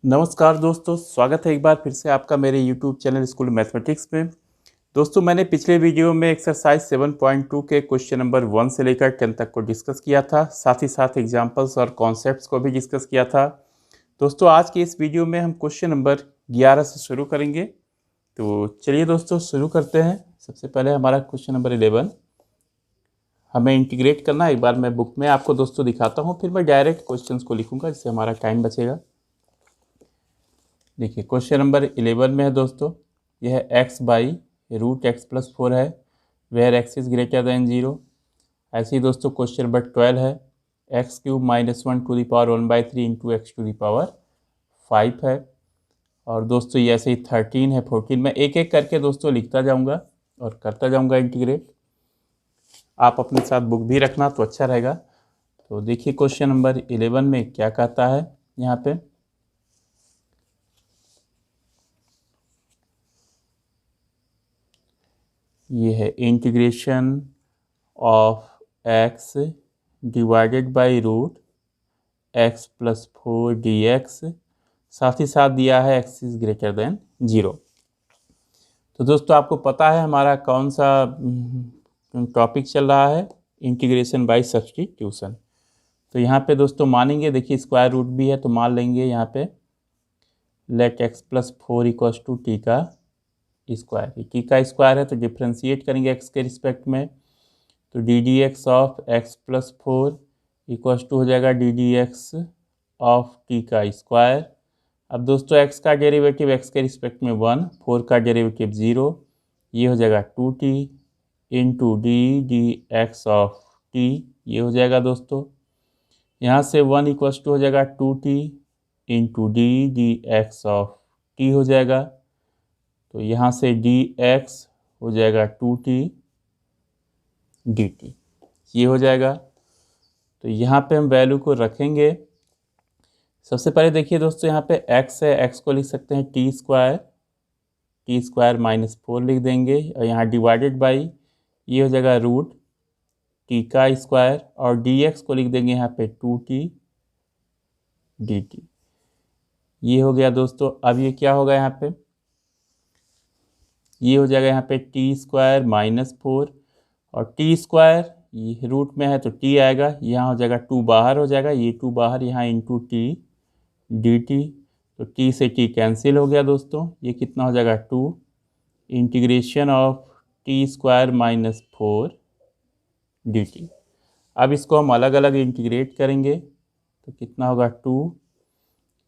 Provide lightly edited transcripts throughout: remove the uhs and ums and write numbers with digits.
नमस्कार दोस्तों, स्वागत है एक बार फिर से आपका मेरे YouTube चैनल स्कूल मैथमेटिक्स में। दोस्तों, मैंने पिछले वीडियो में एक्सरसाइज 7.2 के क्वेश्चन नंबर 1 से लेकर 10 तक को डिस्कस किया था। साथ ही साथ एग्जांपल्स और कॉन्सेप्ट्स को भी डिस्कस किया था। दोस्तों, आज के इस वीडियो में हम क्वेश्चन नंबर 11 से शुरू करेंगे। तो चलिए दोस्तों शुरू करते हैं। सबसे पहले हमारा क्वेश्चन नंबर 11 हमें इंटीग्रेट करना है। एक बार मैं बुक में आपको दोस्तों दिखाता हूँ, फिर मैं डायरेक्ट क्वेश्चन को लिखूँगा, जिससे हमारा टाइम बचेगा। देखिए, क्वेश्चन नंबर 11 में है दोस्तों, यह है x by root x plus 4 है, where x is greater than 0। ऐसे ही दोस्तों क्वेश्चन नंबर 12 है, x cube minus 1 to the power 1/3 into x to the power 5 है। और दोस्तों ये ऐसे ही 13 है, 14। मैं एक एक करके दोस्तों लिखता जाऊंगा और करता जाऊंगा इंटीग्रेट। आप अपने साथ बुक भी रखना तो अच्छा रहेगा। तो देखिए क्वेश्चन नंबर 11 में क्या कहता है यहाँ पे। ये है integration of x divided by root x plus 4 d x. साथ ही साथ दिया है एक्स इज ग्रेटर देन 0। तो दोस्तों आपको पता है हमारा कौन सा टॉपिक चल रहा है, इंटीग्रेशन बाय सब्स्टिट्यूशन। तो यहाँ पे दोस्तों मानेंगे, देखिए स्क्वायर रूट भी है तो मान लेंगे यहाँ पे let x plus 4 equals to t का स्क्वायर। टी का स्क्वायर है तो डिफ्रेंशिएट करेंगे एक्स के रिस्पेक्ट में, तो d d x of x plus 4 equals to हो जाएगा d d x of t का स्क्वायर। अब दोस्तों एक्स का डेरिवेटिव एक्स के रिस्पेक्ट में 1, 4 का डेरिवेटिव 0, ये हो जाएगा 2t into d d x of t, ये हो जाएगा दोस्तों। यहाँ से 1 इक्वल्स टू हो जाएगा 2t into d d x of t हो जाएगा। तो यहाँ से डी एक्स हो जाएगा 2t dt, ये हो जाएगा। तो यहाँ पे हम वैल्यू को रखेंगे। सबसे पहले देखिए दोस्तों यहाँ पे x है, x को लिख सकते हैं टी स्क्वायर माइनस 4 लिख देंगे, और यहाँ डिवाइडेड बाई ये हो जाएगा रूट टी का स्क्वायर, और dx को लिख देंगे यहाँ पे 2t dt, ये हो गया दोस्तों। अब ये क्या होगा यहाँ पे, ये हो जाएगा यहाँ पे टी स्क्वायर माइनस 4, और टी स्क्वायर ये रूट में है तो t आएगा, यहाँ हो जाएगा 2 बाहर हो जाएगा, ये 2 बाहर, यहाँ इंटू टी डी टी। तो t से t कैंसिल हो गया दोस्तों, ये कितना हो जाएगा 2 integration of t square minus 4 d T. अब इसको हम अलग अलग इंटीग्रेट करेंगे तो कितना होगा 2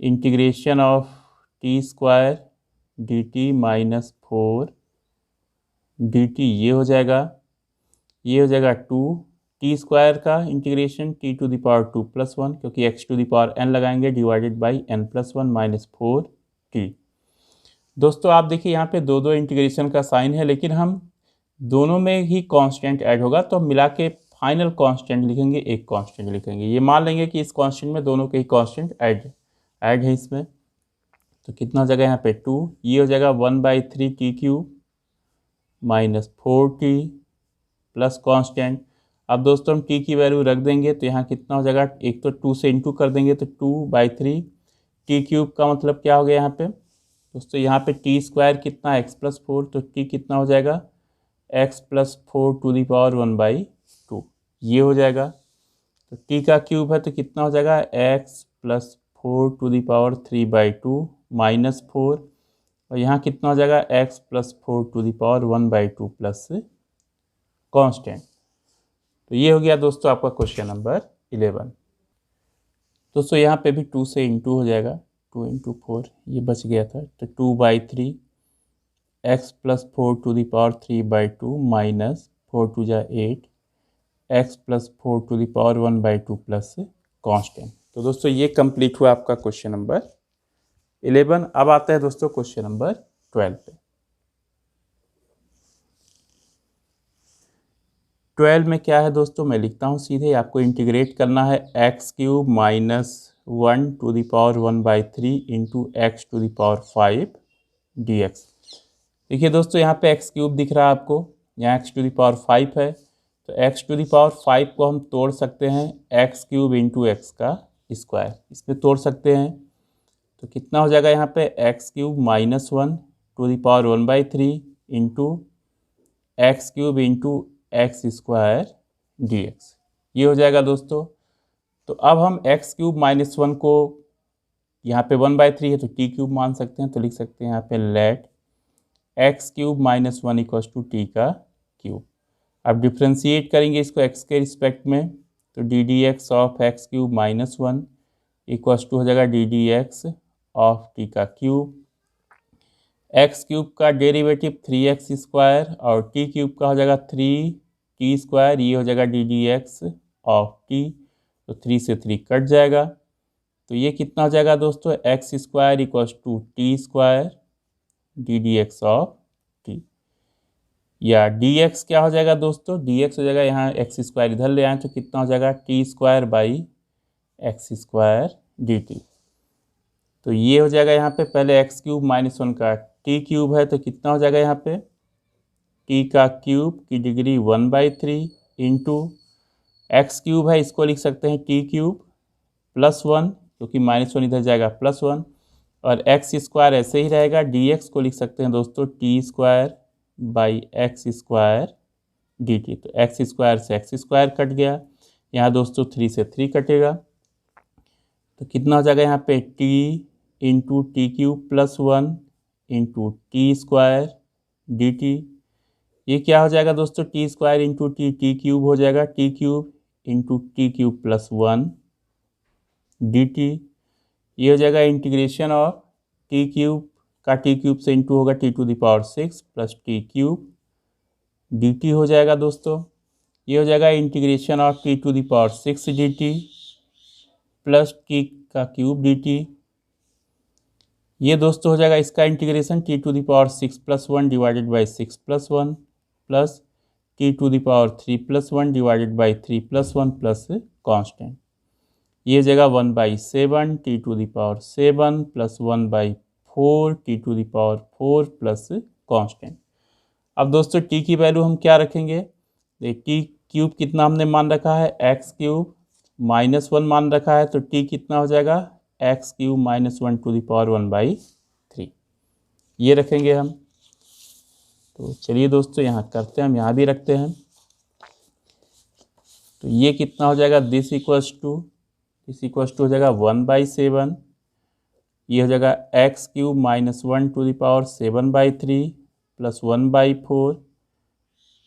integration of t square d t minus 4 d t, ये हो जाएगा 2 टी स्क्वायर का integration t to the power 2 plus 1, क्योंकि x to the power n लगाएंगे, divided by n plus 1 minus 4t। दोस्तों आप देखिए यहाँ पे दो इंटीग्रेशन का साइन है, लेकिन हम दोनों में ही कांस्टेंट ऐड होगा तो मिला के फाइनल कांस्टेंट लिखेंगे, एक कांस्टेंट लिखेंगे। ये मान लेंगे कि इस कांस्टेंट में दोनों के ही कांस्टेंट ऐड है इसमें। तो कितना हो जाएगा यहाँ पे 2, ये हो जाएगा 1/3 T cube minus 4t plus constant. अब दोस्तों हम t की वैल्यू रख देंगे तो यहाँ कितना हो जाएगा, एक तो 2 से इंटू कर देंगे तो 2/3 टी क्यूब का मतलब क्या हो गया यहाँ पे दोस्तों, यहाँ पे टी स्क्वायर कितना x प्लस 4, तो t कितना हो जाएगा x plus 4 to the power 1/2, ये हो जाएगा। तो t का क्यूब है तो कितना हो जाएगा x plus 4 to the power 3/2 minus 4, और यहाँ कितना हो जाएगा x plus 4 to the power 1/2 plus constant. तो ये हो गया दोस्तों आपका क्वेश्चन नंबर 11। दोस्तों यहाँ पे भी 2 से इंटू हो जाएगा, 2 इंटू 4 ये बच गया था, तो 2/3 x plus 4 to the power 3/2 minus 4 to जा 8 x plus 4 to the power 1/2 plus constant. तो दोस्तों ये कंप्लीट हुआ आपका क्वेश्चन नंबर 11। अब आता है दोस्तों क्वेश्चन नंबर 12 पे। 12 में क्या है दोस्तों, मैं लिखता हूँ सीधे, आपको इंटीग्रेट करना है x cube minus 1 to the power 1/3 into x to the power 5 d x. देखिए दोस्तों यहाँ पे एक्स क्यूब दिख रहा है आपको, यहाँ एक्स टू दी पावर 5 है, तो एक्स टू दी पावर 5 को हम तोड़ सकते हैं एक्स क्यूब इंटू एक्स का स्क्वायर, इसमें तोड़ सकते हैं। तो कितना हो जाएगा यहाँ पे x cube minus 1 to the power 1/3 into x cube into x square d x. ये हो जाएगा दोस्तों। तो अब हम एक्स क्यूब माइनस 1 को यहाँ पे 1/3 है तो टी क्यूब मान सकते हैं, तो लिख सकते हैं यहाँ पे let x cube minus 1 equals to t का क्यूब। अब डिफ्रेंशिएट करेंगे इसको एक्स के रिस्पेक्ट में, तो d d x of x cube minus 1 equals to हो जाएगा d d x of t का क्यूब। एक्स क्यूब का डेरिवेटिव 3x स्क्वायर और टी क्यूब का हो जाएगा 3t स्क्वायर, ये हो जाएगा d d x of t, तो 3 से 3 कट जाएगा। तो ये कितना हो जाएगा दोस्तों, x square equals to t square d d x of t, या डी एक्स क्या हो जाएगा दोस्तों, डी एक्स हो जाएगा, यहाँ एक्स स्क्वायर इधर ले आए तो कितना हो जाएगा t square by x square d t. तो ये हो जाएगा यहाँ पे पहले एक्स क्यूब माइनस 1 का टी क्यूब है तो कितना हो जाएगा यहाँ पे टी का क्यूब की डिग्री 1/3 इंटू एक्स क्यूब है, इसको लिख सकते हैं टी क्यूब प्लस 1 क्योंकि माइनस 1 इधर जाएगा प्लस 1, और एक्स स्क्वायर ऐसे ही रहेगा, डी एक्स को लिख सकते हैं दोस्तों t square by x square d t. तो एक्स स्क्वायर से एक्स स्क्वायर कट गया, यहाँ दोस्तों 3 से 3 कटेगा, तो कितना हो जाएगा यहाँ पे t into t cube plus 1 into t square d t. ये क्या हो जाएगा दोस्तों, t square into t, t cube हो जाएगा, t cube into t cube plus 1 d t. ये हो जाएगा इंटीग्रेशन ऑफ टी क्यूब का टी क्यूब से इंटू होगा t to the power 6 plus t cube d t हो जाएगा दोस्तों। ये हो जाएगा integration of t to the power 6 d t plus t का क्यूब डी टी। ये दोस्तों हो जाएगा इसका integration t to the power 6 plus 1 divided by 6 plus 1 plus t to the power 3 plus 1 divided by 3 plus 1 plus constant. ये हो जाएगा 1/7 t to the power 7 plus 1/4 t to the power 4 plus constant. अब दोस्तों T की value हम क्या रखेंगे, T cube कितना हमने मान रखा है एक्स क्यूब माइनस 1 मान रखा है, तो टी कितना हो जाएगा x cube minus 1 to the power 1/3, ये रखेंगे हम। तो चलिए दोस्तों यहाँ करते हैं, हम यहाँ भी रखते हैं। तो ये कितना हो जाएगा दिस इक्वल्स टू हो जाएगा 1/7, ये हो जाएगा x cube minus 1 to the power 7/3 plus 1/4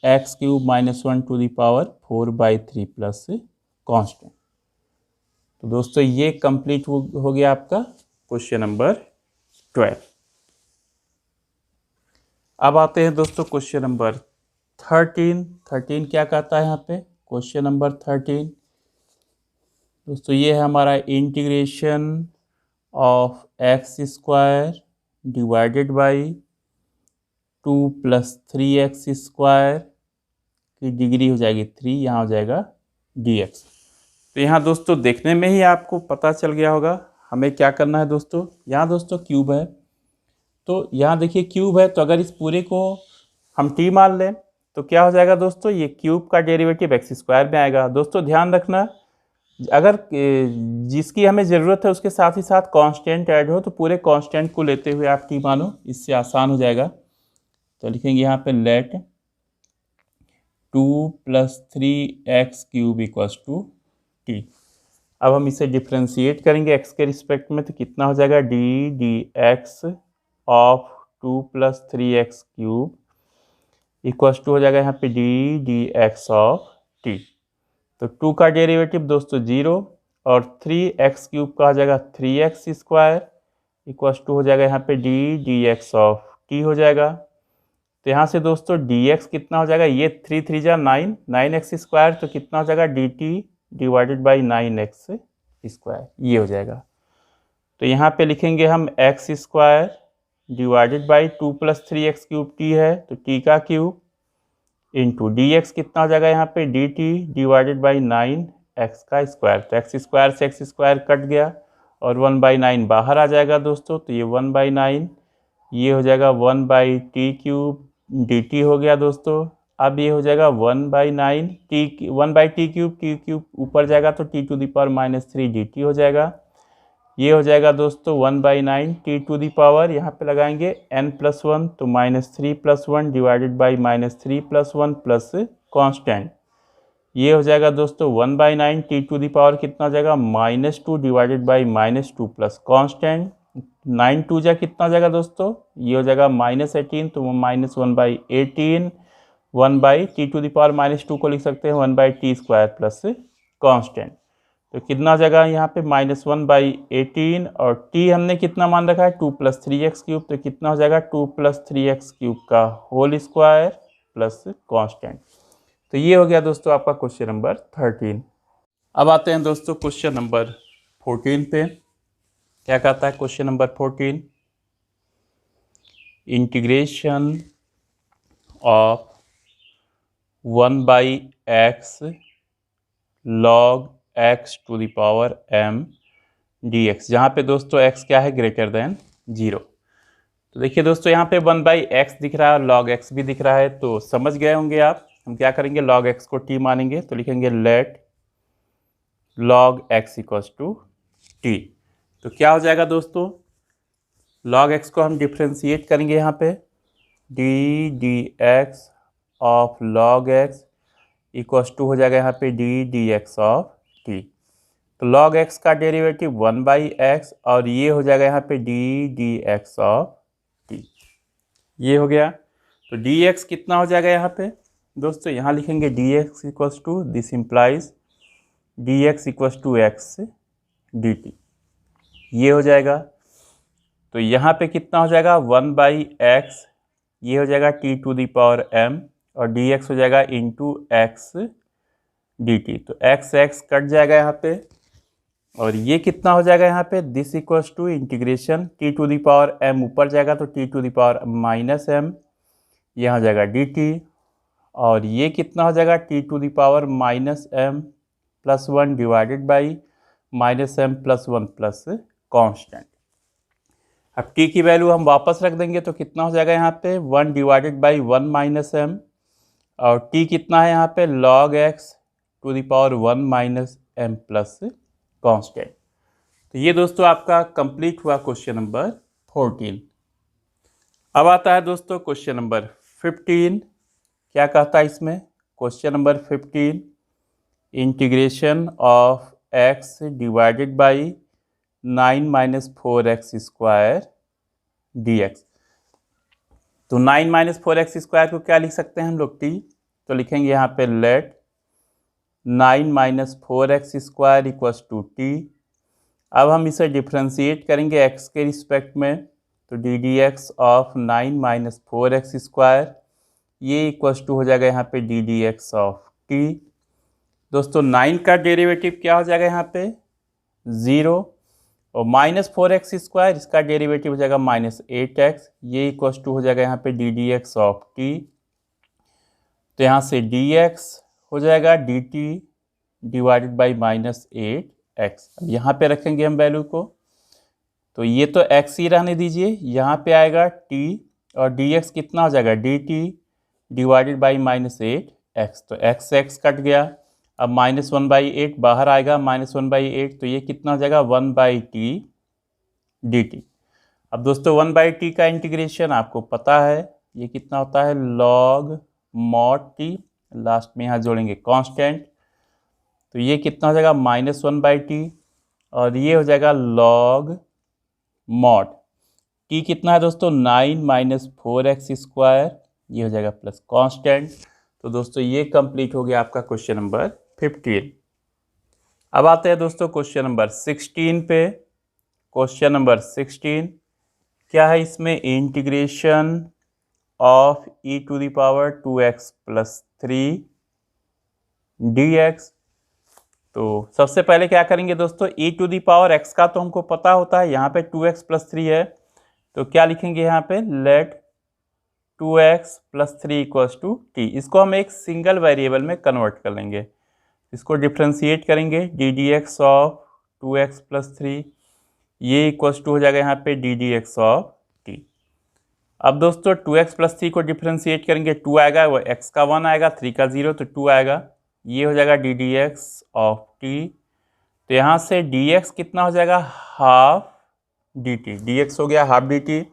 x cube minus 1 to the power 4/3 plus constant. तो दोस्तों ये कंप्लीट हो गया आपका क्वेश्चन नंबर 12। अब आते हैं दोस्तों क्वेश्चन नंबर 13 क्या कहता है यहाँ पे, क्वेश्चन नंबर 13 दोस्तों ये है हमारा integration of x square divided by 2 + 3x square की डिग्री हो जाएगी 3, यहाँ हो जाएगा dx। तो यहाँ दोस्तों देखने में ही आपको पता चल गया होगा हमें क्या करना है दोस्तों। यहाँ दोस्तों क्यूब है, तो यहाँ देखिए क्यूब है, तो अगर इस पूरे को हम t मान लें तो क्या हो जाएगा दोस्तों, ये क्यूब का डेरिवेटिव एक्स स्क्वायर में आएगा। दोस्तों ध्यान रखना, अगर जिसकी हमें ज़रूरत है उसके साथ ही साथ कांस्टेंट ऐड हो तो पूरे कांस्टेंट को लेते हुए आप t मानो, इससे आसान हो जाएगा। तो लिखेंगे यहाँ पे let 2 + 3x cube equals to t। अब हम इसे डिफ्रेंशिएट करेंगे x के रिस्पेक्ट में, तो कितना हो जाएगा dx of 2 + 3x cube equals to हो जाएगा यहाँ पे dx ऑफ t। तो 2 का डेरिवेटिव दोस्तों 0 और 3x क्यूब का हो जाएगा 3x स्क्वायर इक्वल्स टू हो जाएगा यहाँ पे dx ऑफ t हो जाएगा। तो यहाँ से दोस्तों dx कितना हो जाएगा, ये 3 3 जा 9, 9x स्क्वायर, तो कितना हो जाएगा dt divided by 9x square, ये हो जाएगा। तो यहाँ पे लिखेंगे हम x square divided by 2 + 3x cube t है, तो t का क्यूब इंटू dx कितना हो जाएगा यहाँ पे dt डिवाइडेड बाई 9x का स्क्वायर। तो x स्क्वायर से x स्क्वायर कट गया और 1/9 बाहर आ जाएगा दोस्तों, तो ये 1/9, ये हो जाएगा 1/t क्यूब dt हो गया दोस्तों। अब ये हो जाएगा 1/9 1/t क्यूब, t क्यूब ऊपर जाएगा तो t to the power -3 dt हो जाएगा। ये हो जाएगा दोस्तों 1/9 टी टू दी पावर, यहाँ पे लगाएंगे n+1 तो -3+1 डिवाइडेड बाई -3+1 प्लस कांस्टेंट। ये हो जाएगा दोस्तों 1/9 टी टू दी पावर कितना हो जाएगा -2 डिवाइडेड बाई -2 प्लस कांस्टेंट। 9 2 जा कितना हो जाएगा दोस्तों, ये हो जाएगा -18 तो -1/18 1/टी टू दी पावर -2 को लिख सकते हैं 1/t² प्लस कांस्टेंट। तो कितना हो जाएगा यहाँ पे -1/18 और t हमने कितना मान रखा है 2 + 3x³ तो कितना हो जाएगा 2 + 3x³ का होल स्क्वायर प्लस कांस्टेंट। तो ये हो गया दोस्तों आपका क्वेश्चन नंबर 13। अब आते हैं दोस्तों क्वेश्चन नंबर 14 पे। क्या कहता है question number 14, integration of 1/x log x to the power m dx, जहाँ पे दोस्तों x क्या है ग्रेटर देन 0। तो देखिए दोस्तों यहाँ पे 1/x दिख रहा है, log x भी दिख रहा है, तो समझ गए होंगे आप। हम क्या करेंगे log x को t मानेंगे, तो लिखेंगे let log x equals to t। तो क्या हो जाएगा दोस्तों, log x को हम डिफ्रेंशिएट करेंगे यहाँ पे d dx of log x equals to हो जाएगा यहाँ पे d dx ऑफ t। तो log x का डेरिवेटिव 1/x और ये हो जाएगा यहाँ पे d dx ऑफ t। ये हो गया। तो dx कितना हो जाएगा यहाँ पे दोस्तों, यहाँ लिखेंगे dx equals to, this implies dx equals to x dt। ये हो जाएगा। तो यहाँ पे कितना हो जाएगा 1/x, ये हो जाएगा t to the power m और dx हो जाएगा इंटू x dt। तो x x कट जाएगा यहाँ पे और ये कितना हो जाएगा यहाँ पे this equals to integration t to the power m ऊपर जाएगा तो t to the power -m, यहाँ हो जाएगा dt और ये कितना हो जाएगा t to the power -m+1 divided by -m+1 plus constant. अब t की वैल्यू हम वापस रख देंगे तो कितना हो जाएगा यहाँ पे 1 डिवाइडेड बाई 1 -m और t कितना है यहाँ पे log x to the power 1 -m plus constant. तो ये दोस्तों आपका कंप्लीट हुआ क्वेश्चन नंबर 14। अब आता है दोस्तों क्वेश्चन नंबर 15। क्या कहता है इसमें question number 15, integration of x divided by 9 - 4x² dx। तो 9 - 4x² को क्या लिख सकते हैं हम लोग t, तो लिखेंगे यहाँ पे late 9 - 4x² equals to t। अब हम इसे डिफ्रेंशिएट करेंगे x के रिस्पेक्ट में, तो d dx ऑफ 9 - 4x², ये इक्वल्स टू हो जाएगा यहाँ पे d dx ऑफ t। दोस्तों 9 का डेरिवेटिव क्या हो जाएगा यहाँ पे 0 और -4x², इसका डेरिवेटिव हो जाएगा -8x, ये इक्वल्स टू हो जाएगा यहाँ पे d dx ऑफ t। तो यहाँ से dx हो जाएगा dt डिवाइडेड बाई -8x। अब यहाँ पे रखेंगे हम वैल्यू को, तो ये तो x ही रहने दीजिए, यहाँ पे आएगा t और dx कितना हो जाएगा dt डिवाइडेड बाई -8x। तो x x कट गया, अब -1/8 बाहर आएगा, -1/8 तो ये कितना हो जाएगा 1/t dt। अब दोस्तों 1/t का इंटीग्रेशन आपको पता है ये कितना होता है log mod t, लास्ट में यहाँ जोड़ेंगे कांस्टेंट, तो ये कितना हो जाएगा -1/t और ये हो जाएगा log mod t कितना है दोस्तों 9 - 4x², ये हो जाएगा प्लस कांस्टेंट। तो दोस्तों ये कंप्लीट हो गया आपका क्वेश्चन नंबर 15। अब आते हैं दोस्तों क्वेश्चन नंबर 16 पे। क्वेश्चन नंबर 16 क्या है इसमें, integration of e to the power 2x + 3 dx। तो सबसे पहले क्या करेंगे दोस्तों, e to the power x का तो हमको पता होता है, यहाँ पे 2x + 3 है, तो क्या लिखेंगे यहाँ पे late 2x + 3 equals to t। इसको हम एक सिंगल वेरिएबल में कन्वर्ट कर लेंगे, इसको डिफ्रेंशिएट करेंगे d dx ऑफ 2x + 3, ये इक्वल्स टू हो जाएगा यहाँ पे d dx ऑफ t। अब दोस्तों 2x + 3 को डिफ्रेंशिएट करेंगे, 2 आएगा, वो x का 1 आएगा, 3 का 0 तो 2 आएगा, ये हो जाएगा d dx ऑफ t। तो यहाँ से dx कितना हो जाएगा, हाफ dt, dx हो गया हाफ dt।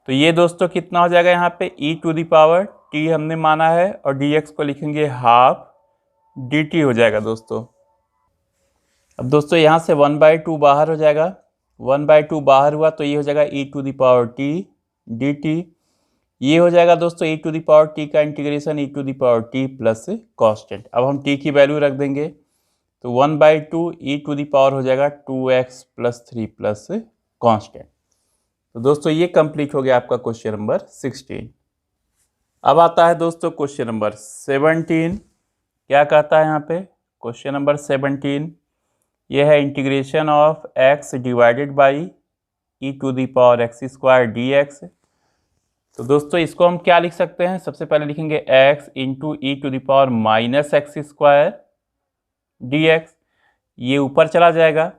तो ये दोस्तों कितना हो जाएगा, यहाँ पे e to the power t हमने माना है और dx को लिखेंगे हाफ dt हो जाएगा दोस्तों। अब दोस्तों यहाँ से 1/2 बाहर हो जाएगा, 1/2 बाहर हुआ तो ये हो जाएगा e to the power t dt। ये हो जाएगा दोस्तों e to the power t का integration e to the power t plus constant. अब हम t की वैल्यू रख देंगे तो 1/2 e टू द पावर हो जाएगा 2x + 3 प्लस कॉन्स्टेंट। तो दोस्तों ये कंप्लीट हो गया आपका क्वेश्चन नंबर 16। अब आता है दोस्तों क्वेश्चन नंबर 17। क्या कहता है यहाँ पे क्वेश्चन नंबर 17, ये है integration of x divided by e to the power x² dx। तो दोस्तों इसको हम क्या लिख सकते हैं, सबसे पहले लिखेंगे x into e to the power -x² dx, ये ऊपर चला जाएगा।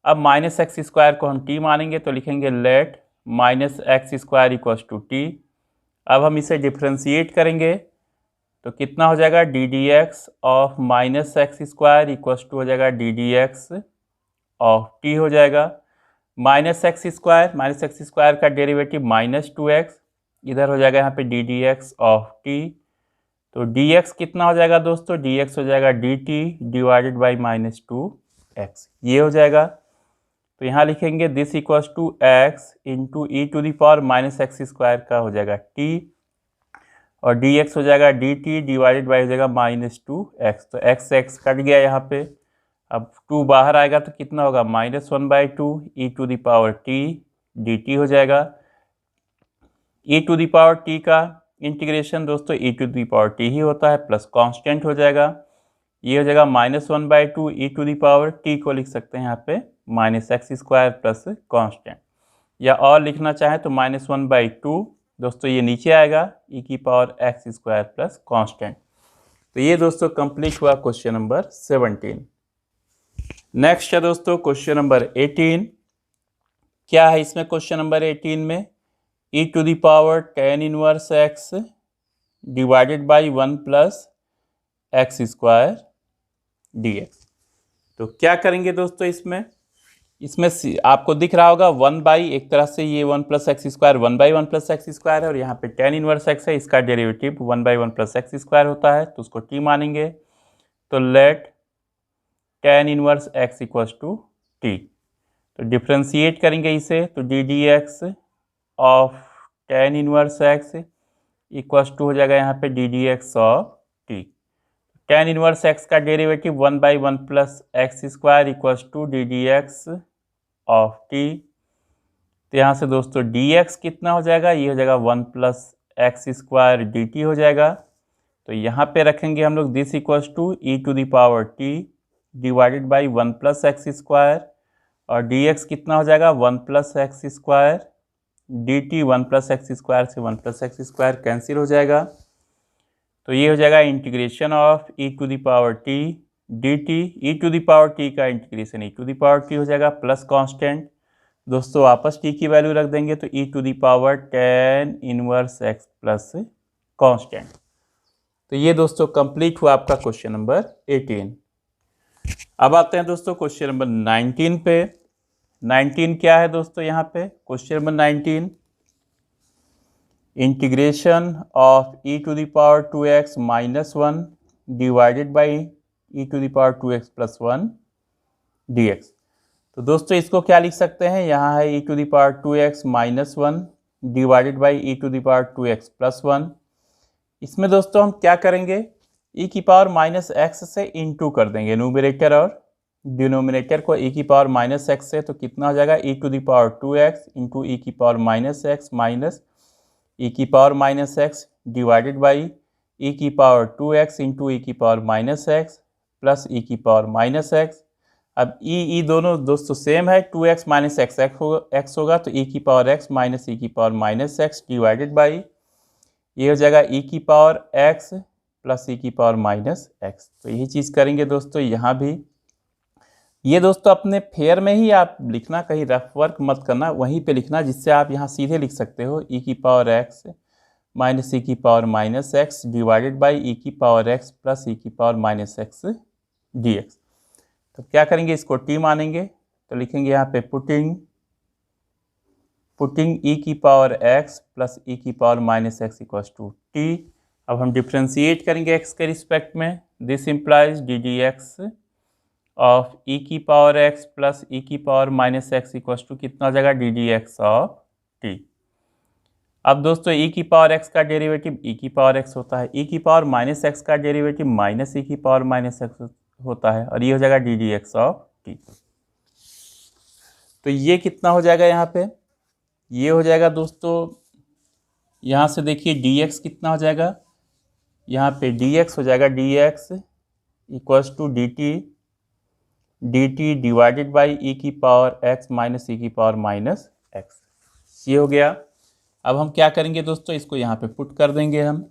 अब -x² को हम t मानेंगे तो लिखेंगे लेट -x² = t। अब हम इसे डिफ्रेंशिएट करेंगे तो कितना हो जाएगा, ddx ऑफ -x² हो जाएगा ddx ऑफ t हो जाएगा। -x² का डेरिवेटिव -2x, इधर हो जाएगा यहाँ पे ddx ऑफ t। तो dx कितना हो जाएगा दोस्तों, dx हो जाएगा dt डिवाइडेड बाई -2x, ये हो जाएगा। तो यहाँ लिखेंगे this equals to x into e to the power -x² का हो जाएगा t और dx हो जाएगा dt डिवाइडेड बाई हो जाएगा -2x। तो x कट गया यहाँ पे, अब 2 बाहर आएगा तो कितना होगा, -1/2 e to the power t dt हो जाएगा। e to the power t का इंटीग्रेशन दोस्तों e to the power t ही होता है, प्लस कांस्टेंट हो जाएगा। ये हो जाएगा -1/2 e to the power t को लिख सकते हैं यहाँ पे -x² प्लस कांस्टेंट, या और लिखना चाहें तो -1/2 दोस्तों ये नीचे आएगा e की पावर x² प्लस कांस्टेंट। तो ये दोस्तों कंप्लीट हुआ क्वेश्चन नंबर 17। नेक्स्ट है दोस्तों क्वेश्चन नंबर 18। क्या है इसमें क्वेश्चन नंबर 18 में, e to the power tan inverse x divided by 1 + x² dx। तो क्या करेंगे दोस्तों इसमें आपको दिख रहा होगा 1/, एक तरह से ये 1 + x² 1/1 + x² है, और यहाँ पे tan इनवर्स x है, इसका डेरिवेटिव 1/1 + x² होता है, तो उसको t मानेंगे। तो let tan inverse x = t। तो डिफ्रेंशिएट करेंगे इसे तो ddx of tan inverse x = हो जाएगा यहाँ पे ddx of t। tan inverse x का derivative 1/1 + x² = ddx of t। तो यहाँ से दोस्तों dx कितना हो जाएगा, ये हो जाएगा 1 + x² dt हो जाएगा। तो यहाँ पे रखेंगे हम लोग this equals to e to the power t divided by 1 + x², और dx कितना हो जाएगा 1 + x² dt, 1 + x² से 1 + x² कैंसिल हो जाएगा। तो ये हो जाएगा integration of e to the power t dt, e to the power t का integration e to the power t हो जाएगा प्लस कांस्टेंट। दोस्तों वापस t की वैल्यू रख देंगे तो e to the power tan inverse x plus constant. तो ये दोस्तों कंप्लीट हुआ आपका क्वेश्चन नंबर 18। अब आते हैं दोस्तों क्वेश्चन नंबर 19 पे। 19 क्या है दोस्तों, यहाँ पे question number 19, integration of e to the power 2x - 1 divided by e to the power 2x + 1 dx। तो दोस्तों इसको क्या लिख सकते हैं, यहाँ है e to the power 2x - 1 divided by e to the power 2x + 1। इसमें दोस्तों हम क्या करेंगे, e की पावर -x से इंटू कर देंगे न्यूमरेटर और डिनोमिनेटर को e की पावर -x से, तो कितना हो जाएगा e to the power 2x into e की पावर -x माइनस e की power -x divided by e की पावर 2x इंटू e की पावर -x प्लस e की पावर -x। अब e दोनों दोस्तों सेम है, 2x - x होगा तो e की पावर x माइनस e की पावर -x डिवाइडेड बाई ये हो जाएगा e की पावर x प्लस e की पावर -x। तो यही चीज़ करेंगे दोस्तों यहाँ भी। ये दोस्तों अपने फेयर में ही आप लिखना, कहीं रफ वर्क मत करना, वहीं पे लिखना, जिससे आप यहाँ सीधे लिख सकते हो e की पावर x माइनस e की power -x divided by e की पावर x प्लस e की पावर -x dx। तो क्या करेंगे, इसको टी मानेंगे, तो लिखेंगे यहाँ पे पुटिंग ई की पावर x प्लस ई की power minus x equals to t. अब हम डिफ्रेंशिएट करेंगे x के रिस्पेक्ट में, this implies d d x of e की पावर x प्लस ई की power minus x equals to कितना हो जाएगा, d d x of t. अब दोस्तों ई की पावर x का डेरिवेटिव ई की पावर x होता है, ई की पावर माइनस एक्स का डेरिवेटिव माइनस ई की पावर माइनस एक्स होता है, और ये हो जाएगा d d x of t. तो ये कितना हो जाएगा यहाँ पे, ये हो जाएगा दोस्तों, यहाँ से देखिए dx कितना हो जाएगा, यहाँ पे dx हो जाएगा dx equals to dt divided by e की पावर x माइनस ई की पावर माइनस एक्स। ये हो गया। अब हम क्या करेंगे दोस्तों, इसको यहाँ पे पुट कर देंगे हम।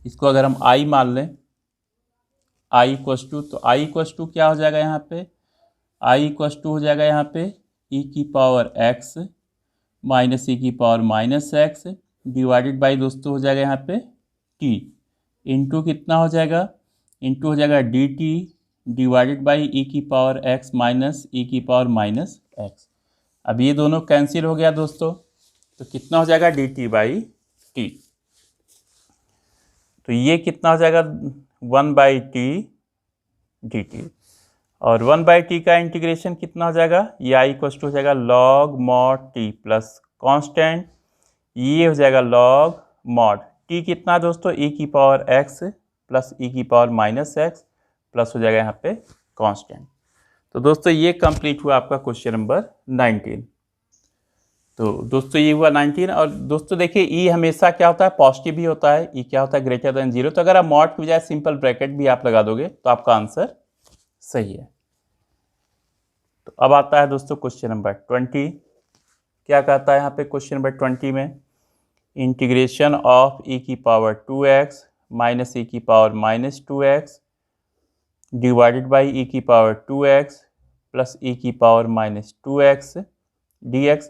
इसको अगर हम i मान लें, i इक्वल्स टू, तो i इक्वल्स टू क्या हो जाएगा यहाँ पे, i इक्वल्स टू हो जाएगा यहाँ पे ई की पावर x माइनस ई की power minus x divided by दोस्तों हो जाएगा यहाँ पे t इंटू कितना हो जाएगा, इंटू हो जाएगा dt डिवाइडेड बाई ई की पावर x माइनस ई की पावर माइनस एक्स। अब ये दोनों कैंसिल हो गया दोस्तों, तो कितना हो जाएगा dt बाई टी। तो ये कितना हो जाएगा 1 बाई टी डी टी, और 1 बाई टी का इंटीग्रेशन कितना हो जाएगा, ये आई इक्वल्स टू हो जाएगा log mod T plus constant, ये हो जाएगा लॉग मॉड टी कितना दोस्तों, ई की पावर एक्स प्लस ई की पावर माइनस एक्स प्लस हो जाएगा यहाँ पे कांस्टेंट। तो दोस्तों ये कंप्लीट हुआ आपका क्वेश्चन नंबर 19। तो दोस्तों ये हुआ 19। और दोस्तों देखिए ई हमेशा क्या होता है, पॉजिटिव भी होता है, ई क्या होता है, ग्रेटर देन जीरो। तो अगर आप मॉड की बजाय सिंपल ब्रैकेट भी आप लगा दोगे तो आपका आंसर सही है। तो अब आता है दोस्तों क्वेश्चन नंबर 20। क्या कहता है यहाँ पे क्वेश्चन नंबर 20 में, इंटीग्रेशन ऑफ ई की पावर 2x माइनस ई की power minus 2x divided by e की पावर 2x प्लस ई की पावर माइनस 2x dx।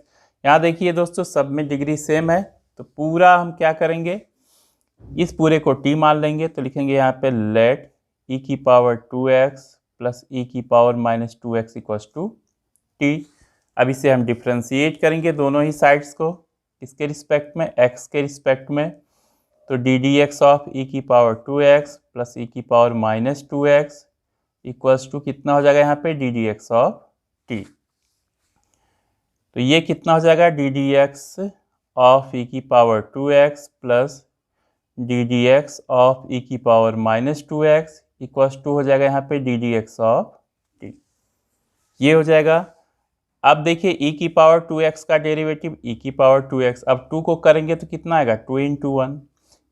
यहाँ देखिए दोस्तों सब में डिग्री सेम है, तो पूरा हम क्या करेंगे, इस पूरे को t मान लेंगे। तो लिखेंगे यहाँ पे लेट ई की पावर 2x प्लस ई की power minus 2x equals to t. अब इसे हम डिफ्रेंशिएट करेंगे दोनों ही साइड्स को, इसके रिस्पेक्ट में, x के रिस्पेक्ट में। तो d d x of e की पावर 2x प्लस ई की power minus 2x equals to कितना हो जाएगा यहाँ पे, d d x of t. तो ये कितना हो जाएगा, d d x of e की power 2x plus d d x of e की power minus 2x equals to हो जाएगा यहाँ पे d d x of t. ये हो जाएगा। अब देखिए ई की पावर 2x का डेरिवेटिव ई की पावर 2x, अब 2 को करेंगे तो कितना आएगा, 2 इंटू 1।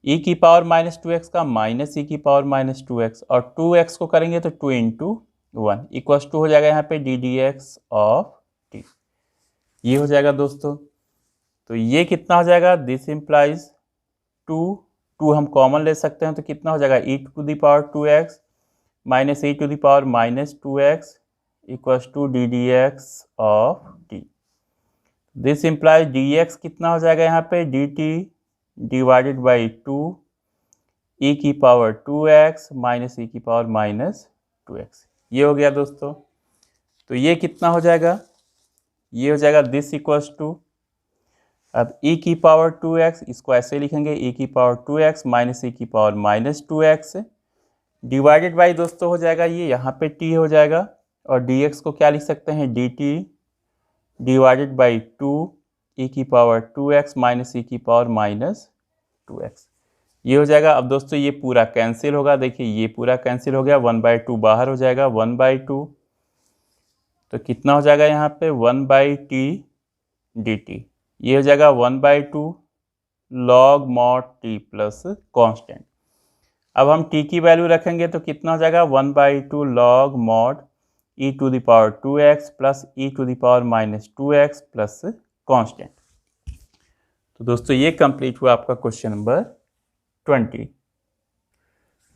ई की पावर माइनस 2x का माइनस ई की पावर माइनस 2x, और 2x को करेंगे तो 2 इंटू 1 इक्वल्स टू हो जाएगा यहाँ पे d d x of t. ये हो जाएगा दोस्तों। तो ये कितना हो जाएगा, दिस इम्प्लाइज 2 हम कॉमन ले सकते हैं, तो कितना हो जाएगा e to the power 2x minus e to the power minus 2x equals to d d x of t. This implies d x कितना हो जाएगा यहाँ पे, d t divided by 2 e की पावर 2x माइनस ई की power minus 2x। ये हो गया दोस्तों। तो ये कितना हो जाएगा, ये हो जाएगा दिस इक्वल्स टू, अब ई की पावर 2x इसको ऐसे लिखेंगे, ई की पावर 2x माइनस ई की power minus 2x divided by दोस्तों हो जाएगा, ये यहाँ पे t हो जाएगा, और dx को क्या लिख सकते हैं, dt डिवाइडेड बाई 2 ई की पावर 2x माइनस ई की पावर माइनस 2x। ये हो जाएगा। अब दोस्तों ये पूरा कैंसिल होगा, देखिए ये पूरा कैंसिल हो गया, 1/2 बाहर हो जाएगा, 1/2। तो कितना हो जाएगा यहाँ पे, 1/t dt। ये हो जाएगा 1/2 log mod t plus constant. अब हम t की वैल्यू रखेंगे तो कितना हो जाएगा, 1/2 log mod e to the power 2x plus e to the power minus 2x plus constant. तो दोस्तों ये कंप्लीट हुआ आपका क्वेश्चन नंबर 20।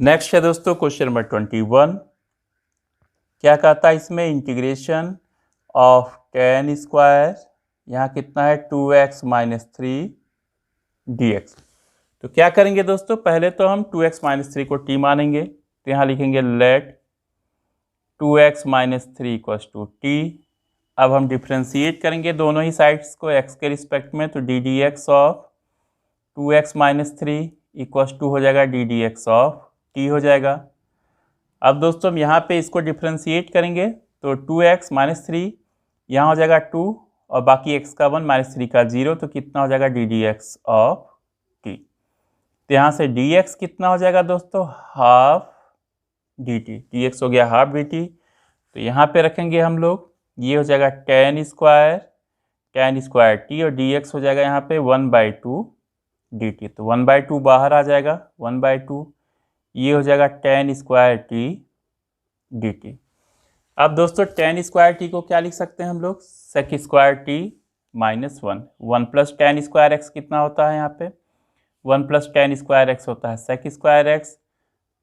नेक्स्ट है दोस्तों क्वेश्चन नंबर 21। क्या कहता है इसमें, इंटीग्रेशन ऑफ tan स्क्वायर, यहाँ कितना है 2x माइनस 3 dx। तो क्या करेंगे दोस्तों, पहले तो हम 2x माइनस 3 को t मानेंगे, तो यहाँ लिखेंगे let 2x minus 3 equals to t. अब हम डिफ्रेंशिएट करेंगे दोनों ही साइड्स को x के रिस्पेक्ट में, तो d d x of 2x minus 3 equals to हो जाएगा d d x of t हो जाएगा। अब दोस्तों हम यहाँ पे इसको डिफ्रेंशिएट करेंगे तो 2x माइनस 3 यहाँ हो जाएगा 2 और बाकी x का 1 माइनस 3 का 0, तो कितना हो जाएगा d d x of t. तो यहाँ से dx कितना हो जाएगा दोस्तों, हाफ dt। dx हो गया हाफ dt, तो यहाँ पे रखेंगे हम लोग, ये हो जाएगा tan स्क्वायर t और dx हो जाएगा यहाँ पे 1/2 dt। तो 1/2 बाहर आ जाएगा, 1/2, ये हो जाएगा tan स्क्वायर t dt। अब दोस्तों tan स्क्वायर t को क्या लिख सकते हैं हम लोग, sec square t minus 1 plus tan square x कितना होता है यहाँ पे, 1 प्लस tan स्क्वायर x होता है sec स्क्वायर x,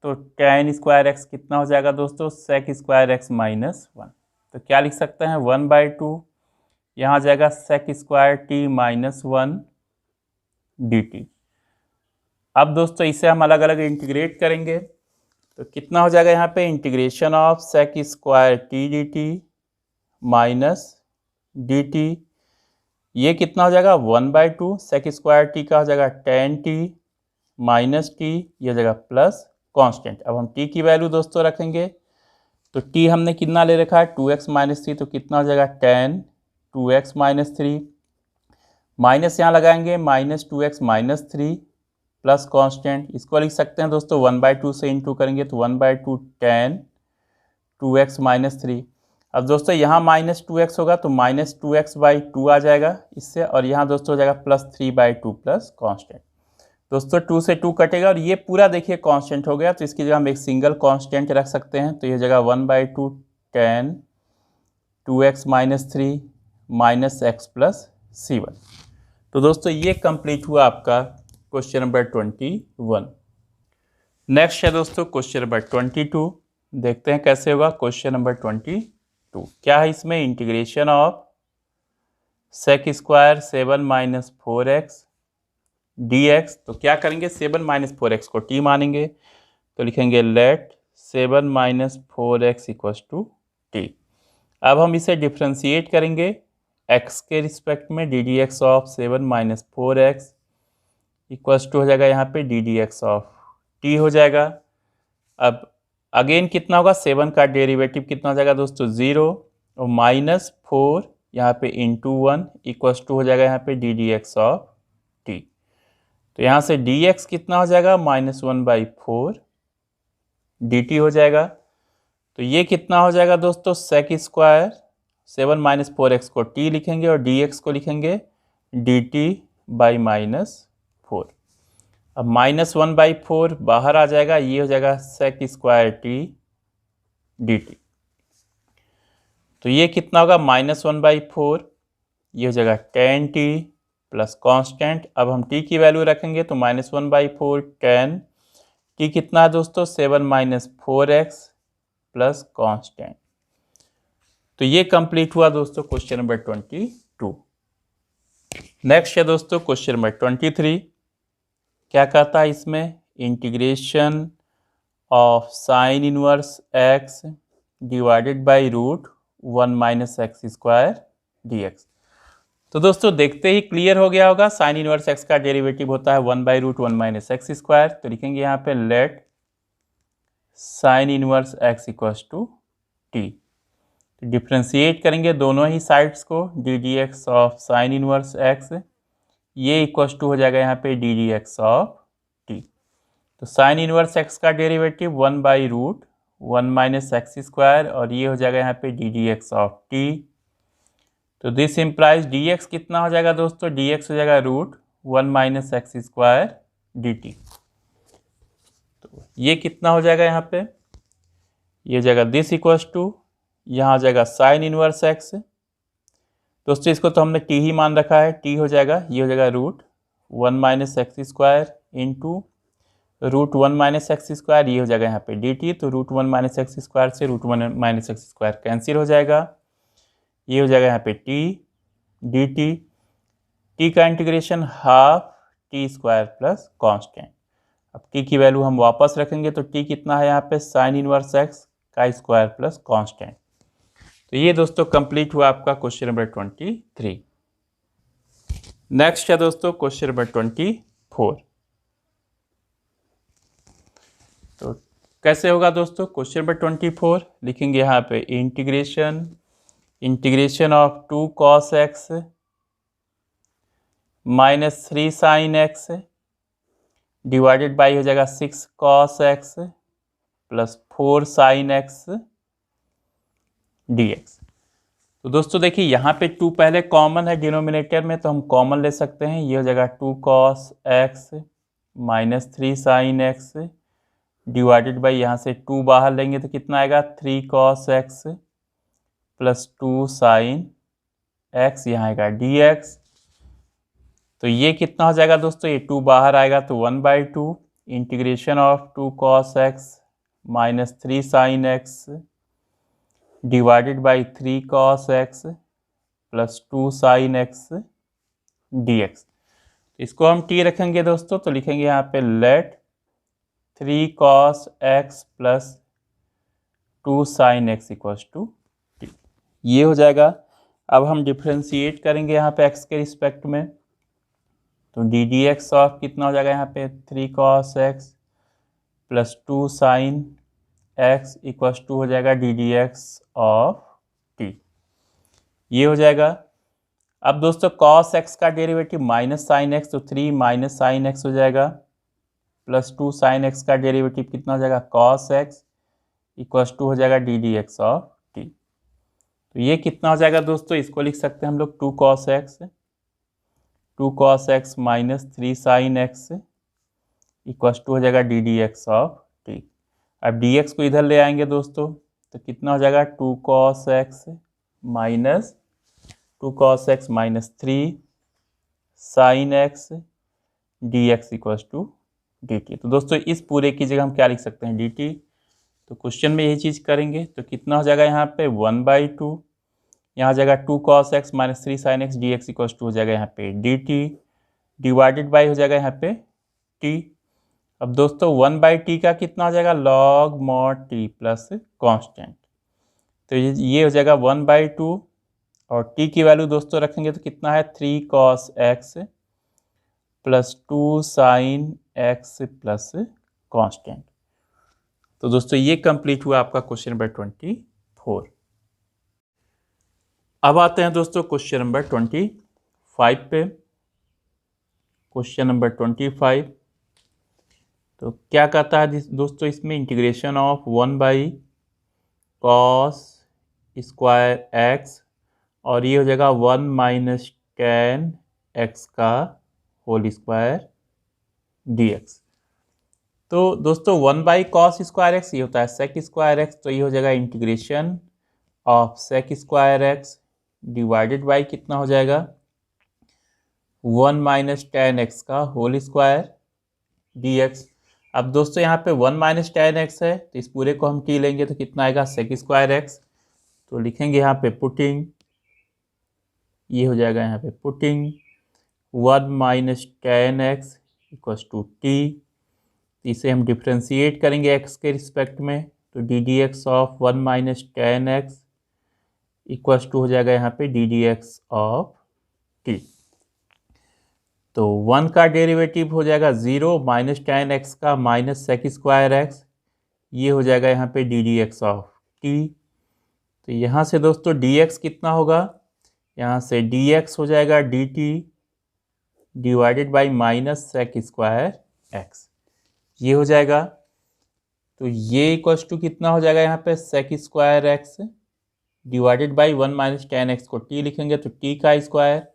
तो tan स्क्वायर x कितना हो जाएगा दोस्तों, sec स्क्वायर x माइनस 1। तो क्या लिख सकते हैं 1/2, यहाँ आ जाएगा sec square t minus 1 dt। अब दोस्तों इसे हम अलग अलग इंटीग्रेट करेंगे तो कितना हो जाएगा यहाँ पे, integration of sec square t dt minus dt, ये कितना हो जाएगा 1/2, sec स्क्वायर t का हो जाएगा tan t माइनस t, ये हो जाएगा प्लस कांस्टेंट। अब हम t की वैल्यू दोस्तों रखेंगे तो t हमने कितना ले रखा है 2x माइनस 3, तो कितना हो जाएगा tan 2x माइनस 3, माइनस यहाँ लगाएंगे minus 2x minus 3 plus constant, इसको लिख सकते हैं दोस्तों 1/2 से इंटू करेंगे तो 1/2 tan 2x माइनस 3। अब दोस्तों यहाँ माइनस 2x होगा तो माइनस 2x/2 आ जाएगा इससे, और यहाँ दोस्तों हो जाएगा प्लस 3/2 प्लस कांस्टेंट। दोस्तों 2 से 2 कटेगा और ये पूरा देखिए कांस्टेंट हो गया, तो इसकी जगह हम एक सिंगल कांस्टेंट रख सकते हैं, तो ये जगह 1/2 tan 2x minus 3 minus x plus c1। तो दोस्तों ये कंप्लीट हुआ आपका क्वेश्चन नंबर 21। नेक्स्ट है दोस्तों क्वेश्चन नंबर 22, देखते हैं कैसे होगा क्वेश्चन नंबर 22। क्या है इसमें, integration of sec square 7 minus 4x dx। तो क्या करेंगे 7 माइनस 4x को t मानेंगे, तो लिखेंगे let 7 minus 4x equals to t। अब हम इसे डिफ्रेंशिएट करेंगे x के रिस्पेक्ट में, d d x of 7 minus 4x equals to हो जाएगा यहाँ पे d d x of t हो जाएगा। अब अगेन कितना होगा, 7 का डेरिवेटिव कितना हो जाएगा दोस्तों 0, और माइनस 4 यहाँ पे इंटू 1 इक्वल्स टू हो जाएगा यहाँ पे d d x of t. तो यहाँ से डी एक्स कितना हो जाएगा माइनस 1/4 डी टी हो जाएगा। तो ये कितना हो जाएगा दोस्तों, सेक स्क्वायर 7 माइनस 4x को t लिखेंगे और dx को लिखेंगे dt बाई माइनस 4। अब माइनस 1/4 बाहर आ जाएगा, ये हो जाएगा सेक स्क्वायर t dt। तो ये कितना होगा माइनस 1/4, ये हो जाएगा tan t प्लस कांस्टेंट। अब हम t की वैल्यू रखेंगे तो माइनस 1/4 tan t कितना है दोस्तों 7 माइनस 4x प्लस कांस्टेंट। तो ये कंप्लीट हुआ दोस्तों क्वेश्चन नंबर 22। नेक्स्ट है दोस्तों क्वेश्चन नंबर 23। क्या कहता है इसमें, integration of sine inverse x divided by root 1 minus x square dx। तो दोस्तों देखते ही क्लियर हो गया होगा, साइन इनवर्स x का डेरिवेटिव होता है 1/√1 माइनस एक्स स्क्वायर। तो लिखेंगे यहाँ पे let sine inverse x equals to t। Differentiate करेंगे दोनों ही साइड्स को, d d x of sine inverse x, ये इक्वल्स टू हो जाएगा यहाँ पे d d x of t। तो साइन इनवर्स x का डेरिवेटिव 1/√1 माइनस एक्स स्क्वायर, और ये हो जाएगा यहाँ पे d d x of t। तो दिस इम्प्लाइज dx कितना हो जाएगा दोस्तों, dx हो जाएगा √1 माइनस एक्स स्क्वायर dt। तो ये कितना हो जाएगा यहाँ पे, ये हो जाएगा दिस इक्वल्स टू, यहाँ आ जाएगा साइन इनवर्स x। दोस्तों इसको तो हमने t ही मान रखा है, t हो जाएगा, ये हो जाएगा √1 minus x square into √1 minus x square, ये हो जाएगा यहाँ पे dt। तो √1 माइनस एक्स स्क्वायर से √1 माइनस एक्स स्क्वायर कैंसिल हो जाएगा, ये हो जाएगा यहाँ पे t dt। t का integration half t square plus constant. अब t की वैल्यू हम वापस रखेंगे तो t कितना है यहाँ पे साइन इनवर्स x का स्क्वायर प्लस कांस्टेंट। तो ये दोस्तों कंप्लीट हुआ आपका क्वेश्चन नंबर 23। नेक्स्ट है दोस्तों क्वेश्चन नंबर 24। तो कैसे होगा दोस्तों क्वेश्चन नंबर 24? लिखेंगे यहाँ पे integration of 2 cos x minus 3 sin x divided by हो जाएगा 6 cos x plus 4 sin x dx। तो दोस्तों देखिए यहाँ पे 2 पहले कॉमन है डिनोमिनेटर में, तो हम कॉमन ले सकते हैं। ये हो जाएगा 2 cos x minus 3 sin x divided by यहाँ से 2 बाहर लेंगे तो कितना आएगा 3 cos x plus 2 sin x, यहाँ आएगा dx। तो ये कितना हो जाएगा दोस्तों, ये 2 बाहर आएगा तो 1/2 integration of 2 cos x minus 3 sin x divided by 3 cos x plus 2 sin x dx। इसको हम t रखेंगे दोस्तों, तो लिखेंगे यहाँ पे let 3 cos x plus 2 sin x equals to t। ये हो जाएगा। अब हम डिफ्रेंशिएट करेंगे यहाँ पे x के रिस्पेक्ट में, तो डी डी एक्स ऑफ कितना हो जाएगा यहाँ पे 3 cos x plus 2 sin x equals to हो जाएगा d d x of t। ये हो जाएगा। अब दोस्तों cos x का डेरिवेटिव माइनस साइन एक्स, तो 3 माइनस साइन एक्स हो जाएगा प्लस 2 sin x का डेरिवेटिव कितना हो जाएगा cos x इक्वल्स टू हो जाएगा d d x of t। तो ये कितना हो जाएगा दोस्तों, इसको लिख सकते हैं हम लोग 2 cos x minus 3 sin x equals to हो जाएगा d d x of t। अब dx को इधर ले आएंगे दोस्तों, तो कितना हो जाएगा 2 cos x minus 3 sin x dx equals to dt। तो दोस्तों इस पूरे की जगह हम क्या लिख सकते हैं dt। तो क्वेश्चन में यही चीज़ करेंगे, तो कितना हो जाएगा यहाँ पे 1/2, यहाँ हो जाएगा 2 cos x minus 3 sin x dx equals to हो जाएगा यहाँ पे dt डिवाइडेड बाई हो जाएगा यहाँ पे t। अब दोस्तों 1/t का कितना हो जाएगा log mod t plus constant. तो ये हो जाएगा 1/2 और t की वैल्यू दोस्तों रखेंगे तो कितना है 3 cos x plus 2 sin x plus constant. तो दोस्तों ये कंप्लीट हुआ आपका क्वेश्चन नंबर 24। अब आते हैं दोस्तों क्वेश्चन नंबर 25 पे। क्वेश्चन नंबर 25 तो क्या कहता है दोस्तों, इसमें integration of 1/cos square x और ये हो जाएगा 1 माइनस tan x का होल स्क्वायर dx। तो दोस्तों 1/cos स्क्वायर x ये होता है sec स्क्वायर x, तो ये हो जाएगा integration of sec square x divided by कितना हो जाएगा 1 माइनस tan x का होल स्क्वायर dx। अब दोस्तों यहाँ पे 1 माइनस tan x है, तो इस पूरे को हम t लेंगे तो कितना आएगा sec स्क्वायर x। तो लिखेंगे यहाँ पे पुटिंग, ये हो जाएगा यहाँ पे putting 1 minus tan x equals to t। इसे हम डिफ्रेंशिएट करेंगे x के रिस्पेक्ट में, तो d d x of 1 minus tan x equals to हो जाएगा यहाँ पे d d x of t। तो 1 का डेरिवेटिव हो जाएगा 0 माइनस tan x का माइनस sec स्क्वायर x, ये हो जाएगा यहाँ पे d d x of t। तो यहाँ से दोस्तों dx कितना होगा, यहाँ से dx हो जाएगा dt divided by minus sec square x, ये हो जाएगा। तो ये इक्वल्स टू कितना हो जाएगा यहाँ पे sec square x divided by 1 minus tan x को t लिखेंगे तो t का स्क्वायर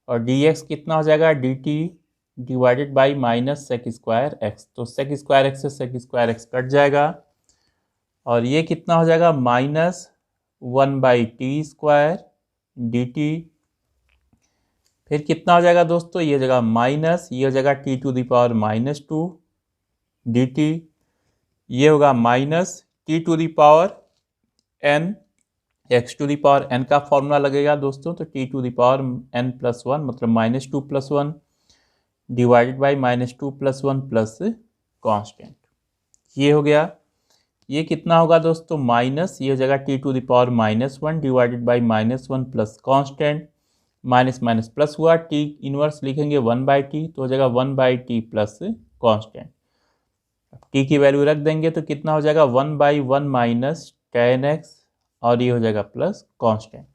और dx कितना हो जाएगा dt divided by minus sec square x। तो sec स्क्वायर x से sec स्क्वायर x कट जाएगा और ये कितना हो जाएगा माइनस 1/t स्क्वायर dt। फिर कितना हो जाएगा दोस्तों, ये हो जाएगा माइनस, ये हो जाएगा t to the power minus 2 dt, ये होगा minus t to the power n, x to the power n का फॉर्मूला लगेगा दोस्तों, तो t to the power n plus 1 मतलब minus 2 plus 1 divided by minus 2 plus 1 plus constant, ये हो गया। ये कितना होगा दोस्तों माइनस, ये हो जाएगा t to the power -1 divided by -1 plus constant, minus minus plus हुआ, टी इनवर्स लिखेंगे 1/t तो हो जाएगा 1/t प्लस कांस्टेंट। टी की वैल्यू रख देंगे तो कितना हो जाएगा 1/1 माइनस tan x और ये हो जाएगा प्लस कांस्टेंट।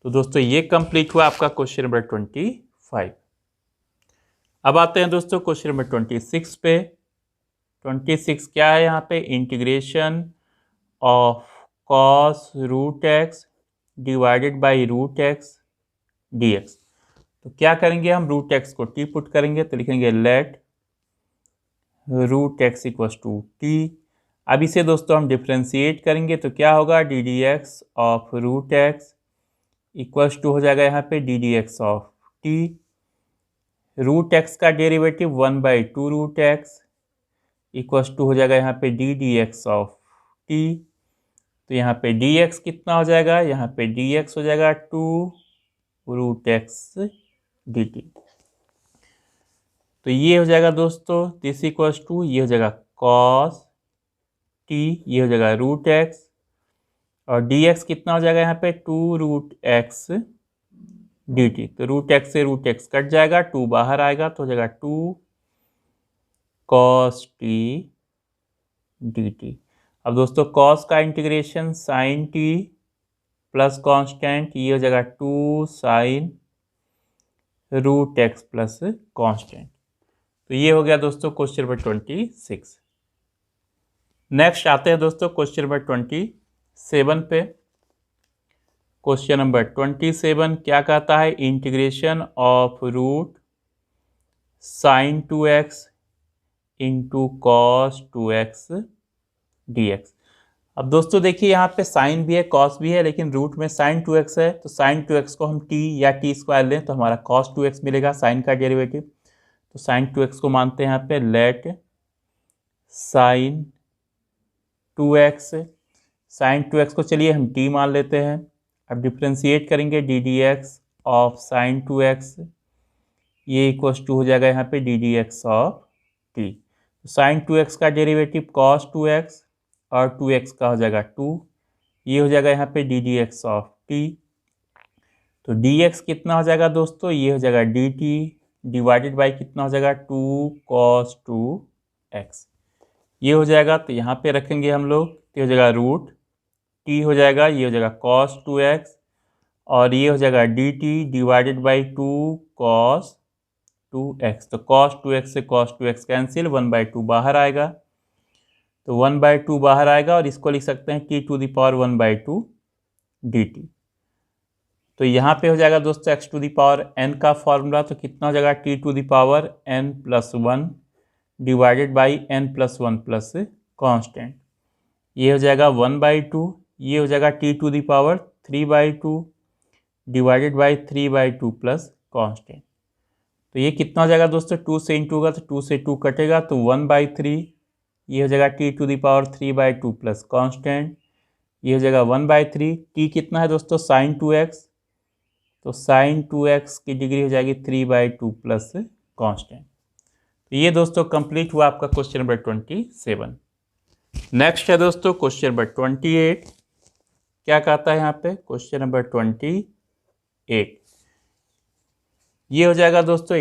तो दोस्तों ये कंप्लीट हुआ आपका क्वेश्चन नंबर 25। अब आते हैं दोस्तों क्वेश्चन नंबर 26 पे। 26 क्या है यहाँ पे, integration of cos root x divided by root x dx। तो क्या करेंगे हम, रूट एक्स को टी पुट करेंगे तो लिखेंगे let root x equals to t. अब इसे दोस्तों हम डिफ्रेंशिएट करेंगे तो क्या होगा, d d x of root x equals to हो जाएगा यहाँ पे d d x of t. Root x का derivative 1/2 root x equals to हो जाएगा यहाँ पे d d x of t. तो यहाँ पे डी एक्स कितना हो जाएगा, यहाँ पे डी एक्स हो जाएगा 2 रूट एक्स डी टी। तो ये हो जाएगा दोस्तों दिस इक्वल्स टू, ये हो जाएगा कॉस टी, ये हो जाएगा रूट एक्स और डी एक्स कितना हो जाएगा यहाँ पे 2 रूट एक्स डी टी। तो रूट एक्स से रूट एक्स कट जाएगा, 2 बाहर आएगा तो हो जाएगा 2 कॉस टी डी टी। अब दोस्तों कॉस का integration sine t plus constant, ये हो जाएगा 2 sine root x plus constant. तो ये हो गया दोस्तों क्वेश्चन नंबर 26। नेक्स्ट आते हैं दोस्तों क्वेश्चन नंबर 27 पे। क्वेश्चन नंबर 27 क्या कहता है, integration of root sine 2x into cos 2x dx। अब दोस्तों देखिए यहाँ पे साइन भी है कॉस भी है, लेकिन रूट में साइन 2x है तो साइन 2x को हम t या t² लें तो हमारा कॉस 2x मिलेगा, साइन का डेरिवेटिव। तो साइन 2x को मानते हैं यहाँ पे let sign 2x। Sign 2x को चलिए हम t मान लेते हैं। अब डिफ्रेंशिएट करेंगे d d x of sine 2x, ये इक्वल्स टू हो जाएगा यहाँ पे d d x of t. Sine 2x का डेरिवेटिव कॉस 2x और 2x का हो जाएगा 2, ये हो जाएगा यहाँ पे d d x of t. तो dx कितना हो जाएगा दोस्तों, ये हो जाएगा dt डिवाइडेड बाई कितना हो जाएगा 2 cos 2x, ये हो जाएगा। तो यहाँ पे रखेंगे हम लोग तो हो जाएगा रूट t हो जाएगा, ये हो जाएगा cos 2x और ये हो जाएगा dt divided by 2 cos 2x। तो cos 2x से cos 2x कैंसिल, 1/2 बाहर आएगा तो 1/2 बाहर आएगा और इसको लिख सकते हैं t to the power 1/2 dt। तो यहाँ पे हो जाएगा दोस्तों x to the power n का फॉर्मूला, तो कितना हो जाएगा t to the power n+1 divided by n+1 plus constant, ये हो जाएगा 1/2, ये हो जाएगा t to the power 3/2 divided by 3/2 plus constant. तो ये कितना हो जाएगा दोस्तों, 2 से इंटू होगा तो 2 से 2 कटेगा तो 1/3, ये हो जाएगा t to the power 3/2 plus constant, ये हो जाएगा 1/3। t कितना है दोस्तों साइन 2x, तो साइन 2x की डिग्री हो जाएगी 3/2 प्लस कांस्टेंट। तो ये दोस्तों कंप्लीट हुआ आपका क्वेश्चन नंबर 27। नेक्स्ट है दोस्तों क्वेश्चन नंबर 28। क्या कहता है यहाँ पे, क्वेश्चन नंबर 28 ये हो जाएगा दोस्तों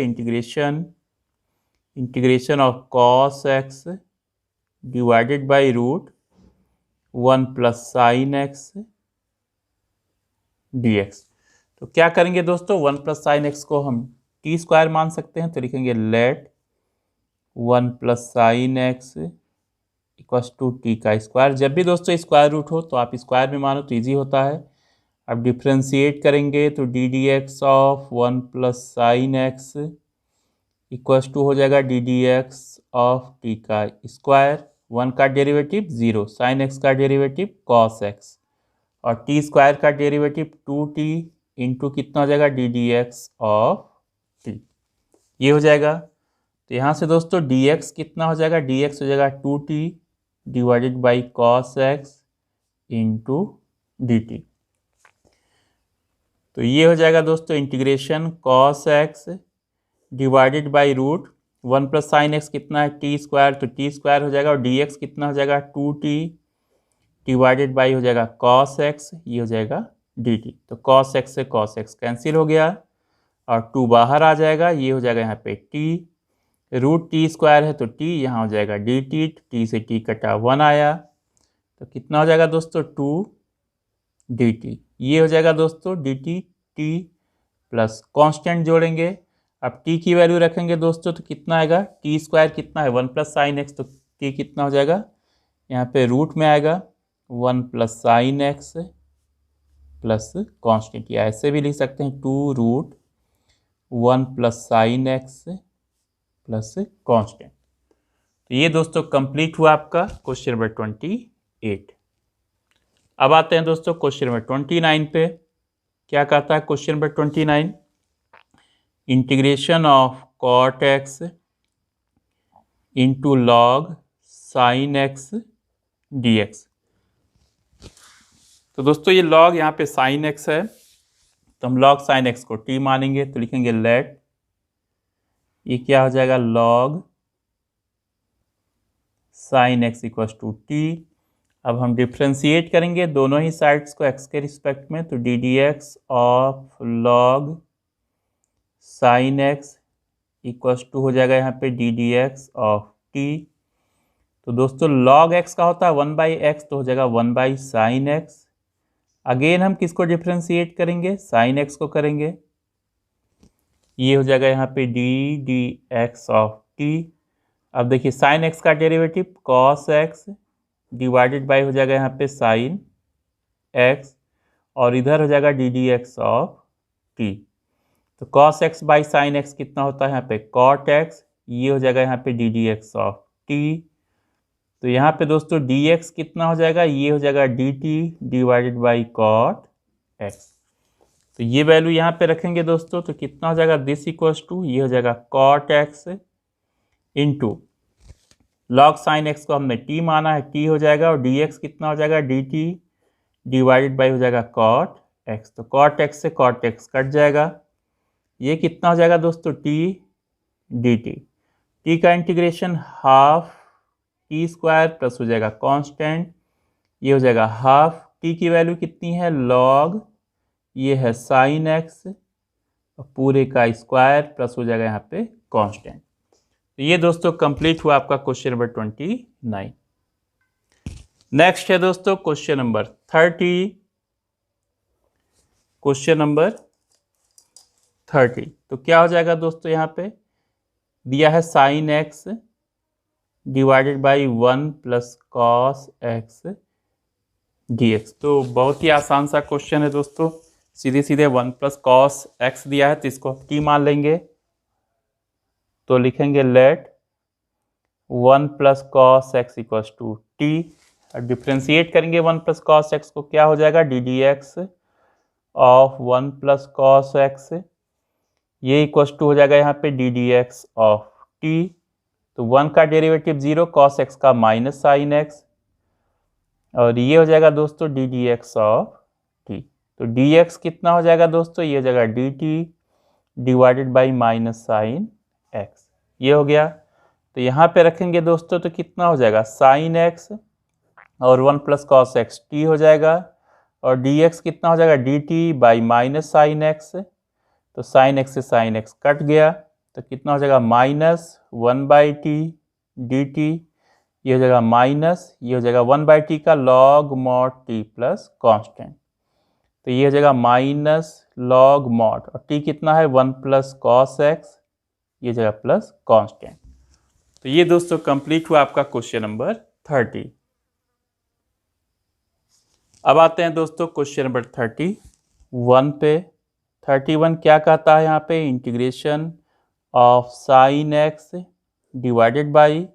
integration of cos x divided by root 1 plus sine x dx। तो क्या करेंगे दोस्तों, 1 प्लस साइन एक्स को हम t² मान सकते हैं तो लिखेंगे let 1 plus sine x equals to t का स्क्वायर। जब भी दोस्तों स्क्वायर रूट हो तो आप स्क्वायर में मानो तो ईजी होता है। अब डिफ्रेंशिएट करेंगे तो d d x of 1 plus sine x equals to हो जाएगा d d x of t का स्क्वायर, 1 का डेरिवेटिव 0, साइन एक्स का डेरिवेटिव कॉस एक्स और t² का डेरिवेटिव 2t इंटू कितना हो जाएगा d d x of t, ये हो जाएगा। तो यहाँ से दोस्तों dx कितना हो जाएगा, dx हो जाएगा 2t divided by cos x into d t. तो ये हो जाएगा दोस्तों integration cos x divided by root 1 plus sine x कितना है टी स्क्वायर, तो टी स्क्वायर हो जाएगा और डी एक्स कितना हो जाएगा 2t डिवाइडेड बाई हो जाएगा कॉस एक्स, ये हो जाएगा डी टी। तो कॉस एक्स से कॉस एक्स कैंसिल हो गया और 2 बाहर आ जाएगा, ये हो जाएगा यहाँ पे टी, रूट टी स्क्वायर है तो टी, यहाँ हो जाएगा डी टी, टी से टी कटा 1 आया, तो कितना हो जाएगा दोस्तों 2 डी टी। ये हो जाएगा दोस्तों D t, T plus constant जोड़ेंगे, अब टी की वैल्यू रखेंगे दोस्तों तो कितना आएगा, टी स्क्वायर कितना है 1 प्लस साइन एक्स, तो टी कितना हो जाएगा यहाँ पे रूट में आएगा 1 plus sine x plus constant, या ऐसे भी लिख सकते हैं 2 root 1 plus sine x plus constant. तो ये दोस्तों कंप्लीट हुआ आपका क्वेश्चन नंबर 28। अब आते हैं दोस्तों क्वेश्चन नंबर 29 पे। क्या कहता है question number 29, integration of cot x into log sine x d x. तो दोस्तों ये लॉग यहाँ पे साइन एक्स है, तो हम लॉग साइन एक्स को टी मानेंगे, तो लिखेंगे लेट ये क्या हो जाएगा log sine x equals to t. अब हम डिफ्रेंशिएट करेंगे दोनों ही साइड्स को एक्स के रिस्पेक्ट में, तो d d x of log sine x equals to हो जाएगा यहाँ पे d d x of t. तो दोस्तों लॉग एक्स का होता है 1 बाई एक्स, तो हो जाएगा 1 बाई साइन एक्स। अगेन हम किसको डिफ्रेंशिएट करेंगे, साइन एक्स को करेंगे, ये हो जाएगा यहाँ पे d d x of t. अब देखिए साइन एक्स का derivative cos x divided by हो जाएगा यहाँ पे साइन एक्स, और इधर हो जाएगा d d x of t. तो cos x by sine x कितना होता है यहाँ पे कॉट एक्स, ये हो जाएगा यहाँ पे d d x of t. तो यहाँ पे दोस्तों डी एक्स कितना हो जाएगा, ये हो जाएगा d t divided by cot x. तो ये वैल्यू यहाँ पे रखेंगे दोस्तों, तो कितना हो जाएगा दिस इक्वल्स टू, ये हो जाएगा cot x into log sine x को हमने टी माना है, टी हो जाएगा, और डी एक्स कितना हो जाएगा डी टी डिवाइडेड बाई हो जाएगा कॉट एक्स। तो कॉट एक्स से कॉट एक्स कट जाएगा, ये कितना हो जाएगा दोस्तों टी डी टी। टी का integration half T square plus हो जाएगा कांस्टेंट, ये हो जाएगा हाफ, टी की वैल्यू कितनी है लॉग, ये है साइन एक्स पूरे का स्क्वायर प्लस हो जाएगा यहाँ पे कांस्टेंट। तो ये दोस्तों कंप्लीट हुआ आपका क्वेश्चन नंबर 29। नेक्स्ट है दोस्तों क्वेश्चन नंबर 30। क्वेश्चन नंबर 30, तो क्या हो जाएगा दोस्तों, यहाँ पे दिया है sine x divided by 1 plus cos x d x. तो बहुत ही आसान सा क्वेश्चन है दोस्तों, सीधे सीधे 1 प्लस कॉस एक्स दिया है तो इसको टी मान लेंगे, तो लिखेंगे let 1 plus cos x equals to t. Differentiate करेंगे 1 प्लस कॉस एक्स को, क्या हो जाएगा d d x of 1 plus cos x, ये इक्वल्स टू हो जाएगा यहाँ पे d d x of t. तो 1 का डेरिवेटिव 0, कॉस एक्स का माइनस साइन एक्स, और ये हो जाएगा दोस्तों d d x of t. तो डी एक्स कितना हो जाएगा दोस्तों, ये हो जाएगा d t divided by minus sine x, ये हो गया। तो यहाँ पे रखेंगे दोस्तों तो कितना हो जाएगा साइन एक्स और 1 प्लस कॉस एक्स टी हो जाएगा, और डी एक्स कितना हो जाएगा d T by minus sine x, तो साइन एक्स से साइन एक्स कट गया, तो कितना हो जाएगा minus 1 by T D t, ये हो जाएगा माइनस, ये हो जाएगा 1 बाई टी का log mod T plus constant, तो ये हो जाएगा माइनस लॉग मॉड, और टी कितना है 1 प्लस कॉस एक्स, ये जगह प्लस कांस्टेंट। तो ये दोस्तों कंप्लीट हुआ आपका क्वेश्चन नंबर 30। अब आते हैं दोस्तों क्वेश्चन नंबर 31 पे। 31 क्या कहता है यहाँ पे, integration of sine x divided by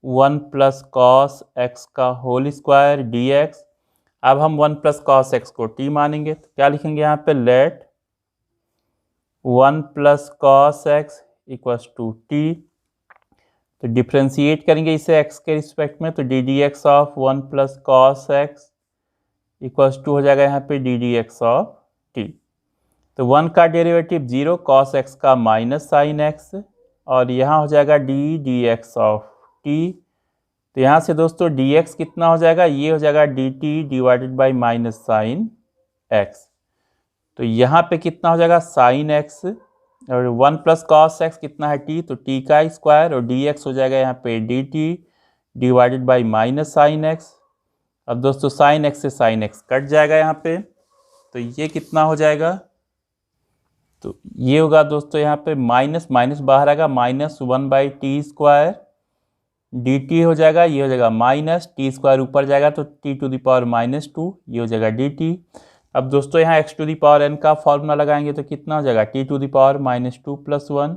1 plus cos x का होल स्क्वायर डी एक्स। अब हम 1 प्लस कॉस एक्स को टी मानेंगे, तो क्या लिखेंगे यहाँ पे let 1 plus cos x equals to t. तो डिफ्रेंशिएट करेंगे इसे एक्स के रिस्पेक्ट में, तो d d x of 1 plus cos x equals to हो जाएगा यहाँ पे d d x of t. तो 1 का डेरिवेटिव 0, कॉस एक्स का माइनस साइन एक्स, और यहाँ हो जाएगा d d x of t. तो यहाँ से दोस्तों डी एक्स कितना हो जाएगा, ये हो जाएगा d t divided by minus sine x. तो यहाँ पे कितना हो जाएगा साइन एक्स, और 1 प्लस कॉस एक्स कितना है टी, तो टी का स्क्वायर, और डी एक्स हो जाएगा यहाँ पे d t divided by minus sine x. अब दोस्तों साइन एक्स से साइन एक्स कट जाएगा यहाँ पे, तो ये कितना हो जाएगा, तो ये होगा दोस्तों यहाँ पे माइनस माइनस बाहर आएगा, माइनस 1/t² डी टी हो जाएगा, ये हो जाएगा माइनस टी स्क्वायर ऊपर जाएगा तो टी टू द पावर -2, ये हो जाएगा डी टी। अब दोस्तों यहाँ x to the power n का फॉर्मूला लगाएंगे तो कितना हो जाएगा t to the power -2 + 1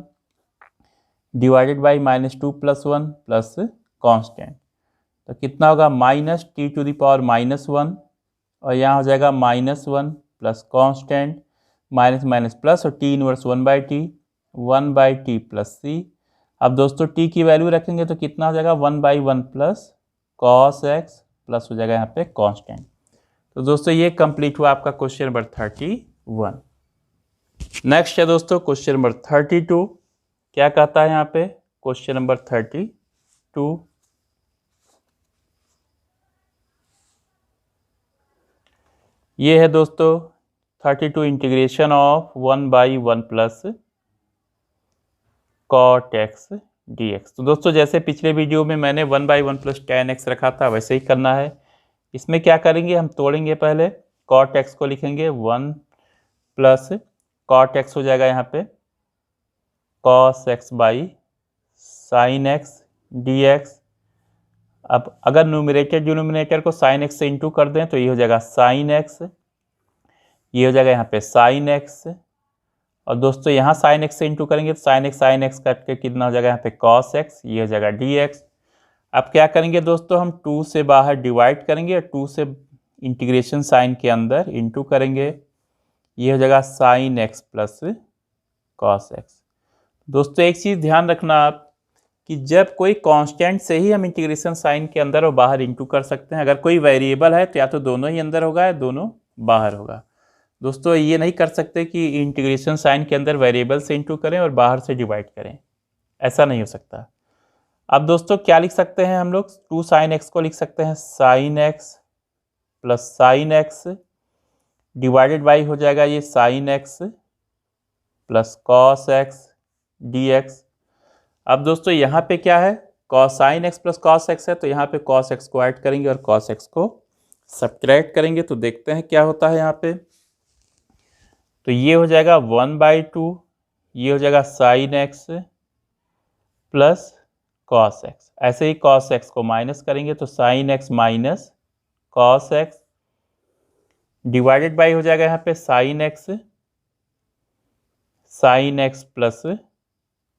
divided by -2 + 1 plus constant, तो कितना होगा minus t to the power -1, और यहाँ हो जाएगा -1 plus constant minus minus plus, और टी इनवर्स 1/t प्लस c। अब दोस्तों t की वैल्यू रखेंगे तो कितना हो जाएगा 1/1 प्लस cos x प्लस हो जाएगा यहाँ पे कांस्टेंट। तो दोस्तों ये कंप्लीट हुआ आपका क्वेश्चन नंबर 31। नेक्स्ट है दोस्तों क्वेश्चन नंबर 32। क्या कहता है यहाँ पे क्वेश्चन नंबर 32, ये है दोस्तों 32 integration of 1/1 plus cot x dx। तो दोस्तों जैसे पिछले वीडियो में मैंने 1/1 प्लस tan x रखा था वैसे ही करना है। इसमें क्या करेंगे, हम तोड़ेंगे, पहले cot x को लिखेंगे 1 प्लस cot x हो जाएगा यहाँ पे cos x by sine x dx। अब अगर न्यूमरेटर डिनोमिनेटर को साइन x से इंटू कर दें तो ये हो जाएगा साइन x, ये हो जाएगा यहाँ पे साइन x, और दोस्तों यहाँ साइन x से इंटू करेंगे तो साइन x कट के कितना हो जाएगा यहाँ पे cos x, ये हो जाएगा dx। अब क्या करेंगे दोस्तों, हम 2 से बाहर डिवाइड करेंगे और 2 से इंटीग्रेशन साइन के अंदर इंटू करेंगे, ये हो जाएगा sine x plus cos x। दोस्तों एक चीज़ ध्यान रखना आप कि जब कोई कांस्टेंट से ही हम इंटीग्रेशन साइन के अंदर और बाहर इंटू कर सकते हैं। अगर कोई वेरिएबल है तो या तो दोनों ही अंदर होगा या दोनों बाहर होगा। दोस्तों ये नहीं कर सकते कि इंटीग्रेशन साइन के अंदर वेरिएबल से इंटू करें और बाहर से डिवाइड करें, ऐसा नहीं हो सकता। अब दोस्तों क्या लिख सकते हैं हम लोग, 2 sin x को लिख सकते हैं sin x plus sine x divided by हो जाएगा ये sin x plus cos x dx। अब दोस्तों यहाँ पे क्या है, sin x plus cos x है, तो यहाँ पे cos x को ऐड करेंगे और cos x को सब्ट्रैक्ट करेंगे, तो देखते हैं क्या होता है यहाँ पे। तो ये हो जाएगा 1/2, ये हो जाएगा sin x plus cos x। ऐसे ही cos x को माइनस करेंगे तो sin x minus cos x divided by हो जाएगा यहाँ पे sin x plus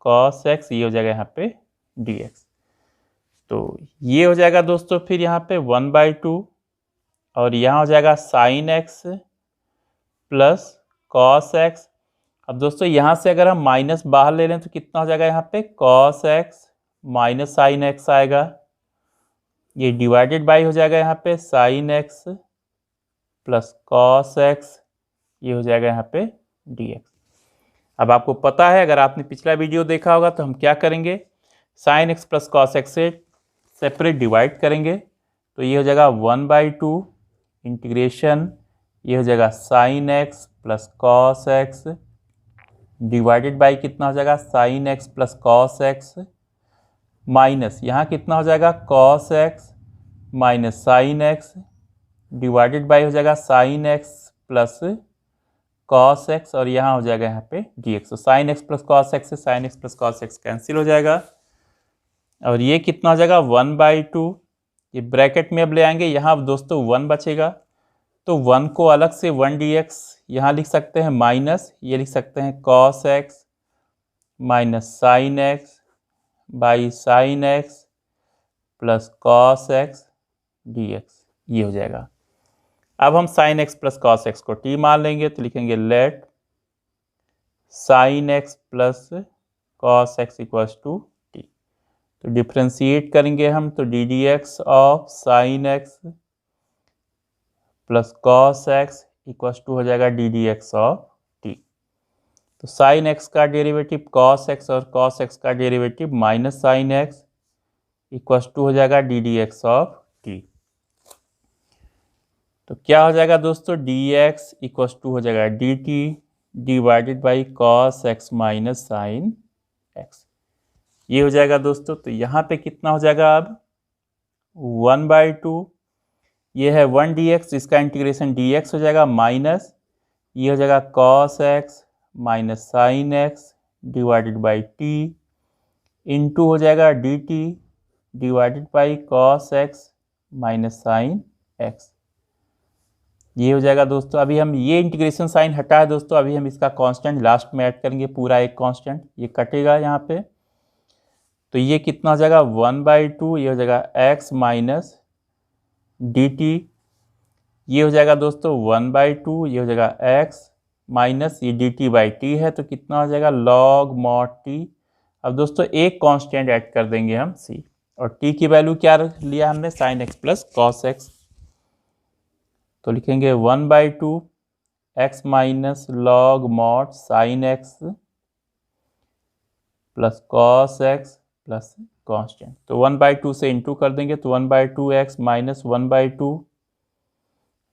cos x, ये हो जाएगा यहाँ पे dx। तो ये हो जाएगा दोस्तों फिर यहाँ पे 1/2, और यहाँ हो जाएगा sin x plus cos x। अब दोस्तों यहाँ से अगर हम माइनस बाहर ले लें तो कितना हो जाएगा यहाँ पे cos x minus sin x आएगा, ये डिवाइडेड बाई हो जाएगा यहाँ पे sin x plus cos x, ये हो जाएगा यहाँ पे dx। अब आपको पता है, अगर आपने पिछला वीडियो देखा होगा तो हम क्या करेंगे, sin x plus cos x से सेपरेट डिवाइड करेंगे, तो ये हो जाएगा 1/2 इंटीग्रेशन, ये हो जाएगा sin x plus cos x divided by कितना हो जाएगा sin x plus cos x minus यहाँ कितना हो जाएगा cos x minus sin x divided by हो जाएगा sin x plus cos x, और यहाँ हो जाएगा यहाँ पे dx। तो sin x plus cos x से sin x plus cos x cancel हो जाएगा, और ये कितना हो जाएगा 1/2, ये ब्रैकेट में अब ले आएंगे, यहाँ दोस्तों 1 बचेगा, तो 1 को अलग से 1 dx यहाँ लिख सकते हैं, माइनस ये लिख सकते हैं cos x minus sin x by sin x plus cos x dx, ये हो जाएगा। अब हम sin x plus cos x को t मान लेंगे, तो लिखेंगे let sin x plus cos x equals to t। तो डिफ्रेंशिएट करेंगे हम, तो d d x of sin x plus cos x equals to हो जाएगा d d x of t। तो साइन एक्स का डेरिवेटिव कॉस एक्स और cos x का derivative minus sine x equals to हो जाएगा d d x of t. तो क्या हो जाएगा दोस्तों, डी एक्स इक्वस टू हो जाएगा d t divided by cos x minus sine x, ये हो जाएगा दोस्तों। तो यहाँ पे कितना हो जाएगा अब 1/2, ये है 1 डी एक्स, इसका इंटीग्रेशन डी एक्स हो जाएगा माइनस ये हो जाएगा cos x minus sine x divided by T into हो जाएगा d t divided by cos x minus sine x, ये हो जाएगा दोस्तों। अभी हम ये इंटीग्रेशन साइन हटा है दोस्तों, अभी हम इसका कांस्टेंट लास्ट में ऐड करेंगे, पूरा एक कांस्टेंट ये कटेगा यहाँ पे। तो ये कितना हो जाएगा 1/2, ये हो जाएगा x माइनस डी टी, ये हो जाएगा दोस्तों 1/2, ये हो जाएगा x माइनस ये डी टी बाई टी है, तो कितना हो जाएगा लॉग मॉड टी। अब दोस्तों एक कांस्टेंट ऐड कर देंगे हम c, और t की वैल्यू क्या लिया हमने, sign x plus cos x. तो लिखेंगे 1/2 x minus log mod sine x plus cos x plus constant. तो 1/2 से इंटू कर देंगे, तो 1/2 x minus 1/2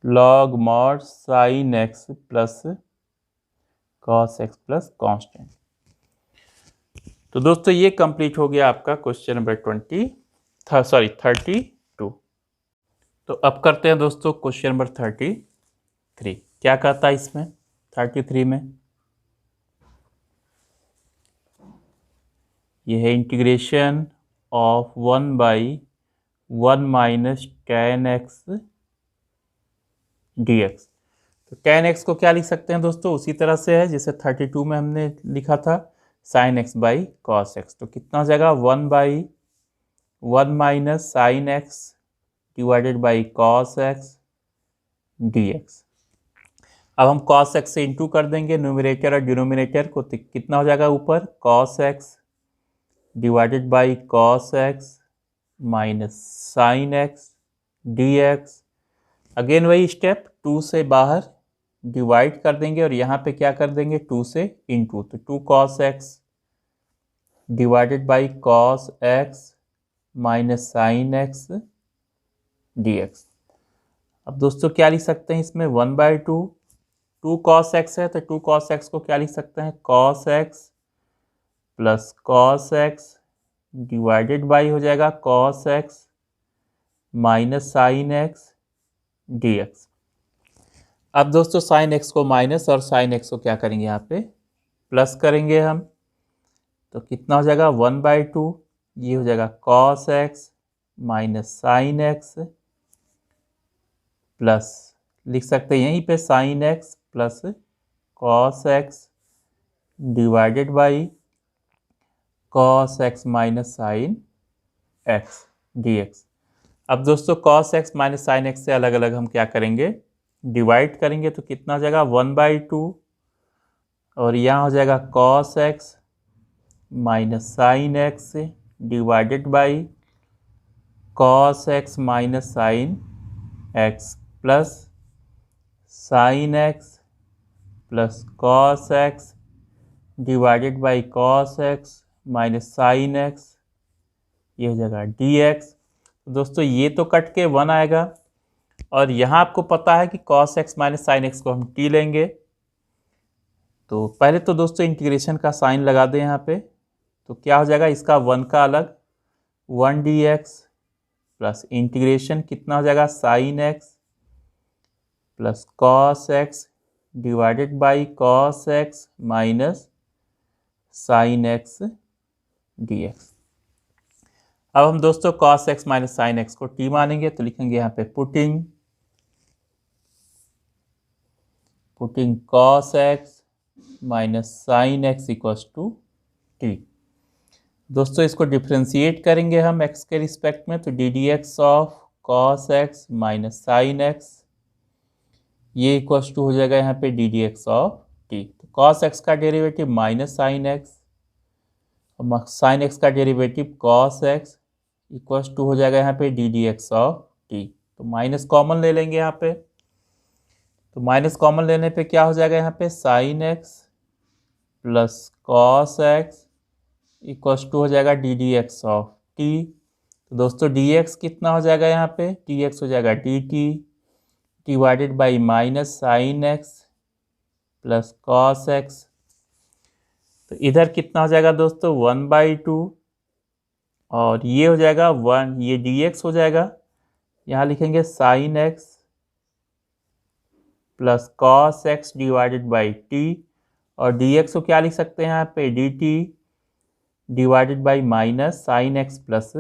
log mod sine x plus cos x plus constant. तो दोस्तों ये कंप्लीट हो गया आपका क्वेश्चन नंबर 32। तो अब करते हैं दोस्तों क्वेश्चन नंबर 33। क्या कहता है इसमें 33 में, ये है integration of 1/1 minus tan x dx। तो tan x को क्या लिख सकते हैं दोस्तों, उसी तरह से है जैसे 32 में हमने लिखा था sin x by cos x। तो कितना हो जाएगा 1/1 minus sine x divided by cos x dx। अब हम cos x से इंटू कर देंगे न्यूमरेटर और डिनोमिनेटर को, तो कितना हो जाएगा ऊपर cos x divided by cos x minus sine x dx। Again वही स्टेप, 2 से बाहर डिवाइड कर देंगे और यहाँ पे क्या कर देंगे 2 से इंटू, तो 2 cos x divided by cos x minus sine x dx। अब दोस्तों क्या लिख सकते हैं इसमें 1/2, 2 cos x है तो 2 cos x को क्या लिख सकते हैं cos x plus cos x divided by हो जाएगा cos x minus sine x dx। अब दोस्तों साइन x को माइनस और साइन x को क्या करेंगे यहाँ पे प्लस करेंगे हम, तो कितना हो जाएगा 1/2, ये हो जाएगा cos x minus sine x plus लिख सकते हैं यहीं पे sine x plus cos x divided by cos x minus sine x dx। अब दोस्तों cos x minus sine x से अलग अलग हम क्या करेंगे डिवाइड करेंगे, तो कितना हो जाएगा 1/2 और यहाँ हो जाएगा cos x minus sine x divided by cos x minus sine x plus sine x plus cos x divided by cos x minus sine x, ये हो जाएगा dx। तो दोस्तों ये तो कट के 1 आएगा, और यहाँ आपको पता है कि cos x minus sine x को हम t लेंगे। तो पहले तो दोस्तों इंटीग्रेशन का साइन लगा दें यहाँ पे, तो क्या हो जाएगा इसका 1 का अलग 1 dx प्लस इंटीग्रेशन कितना हो जाएगा sine x plus cos x divided by cos x minus sine x dx। अब हम दोस्तों cos x minus sine x को t मानेंगे, तो लिखेंगे यहाँ पे putting cos x minus sine x equals to t। दोस्तों इसको डिफ्रेंशिएट करेंगे हम x के रिस्पेक्ट में, तो d d x of cos x minus sine x, ये इक्वल्स टू हो जाएगा यहाँ पे d d x of t। तो cos x का derivative minus sine x, sine x का derivative cos x equals to हो जाएगा यहाँ पे d d x of t। तो माइनस कॉमन ले लेंगे यहाँ पे, तो माइनस कॉमन लेने पे क्या हो जाएगा यहाँ पे sine x plus cos x equals to हो जाएगा d d x of t. तो दोस्तों डी एक्स कितना हो जाएगा यहाँ पे, डी एक्स हो जाएगा d t divided by minus sine x plus cos x. तो इधर कितना हो जाएगा दोस्तों 1/2 और ये हो जाएगा 1, ये डी एक्स हो जाएगा, यहाँ लिखेंगे sine x plus cos x divided by t और डी एक्स को क्या लिख सकते हैं यहाँ पे d t divided by minus sine x plus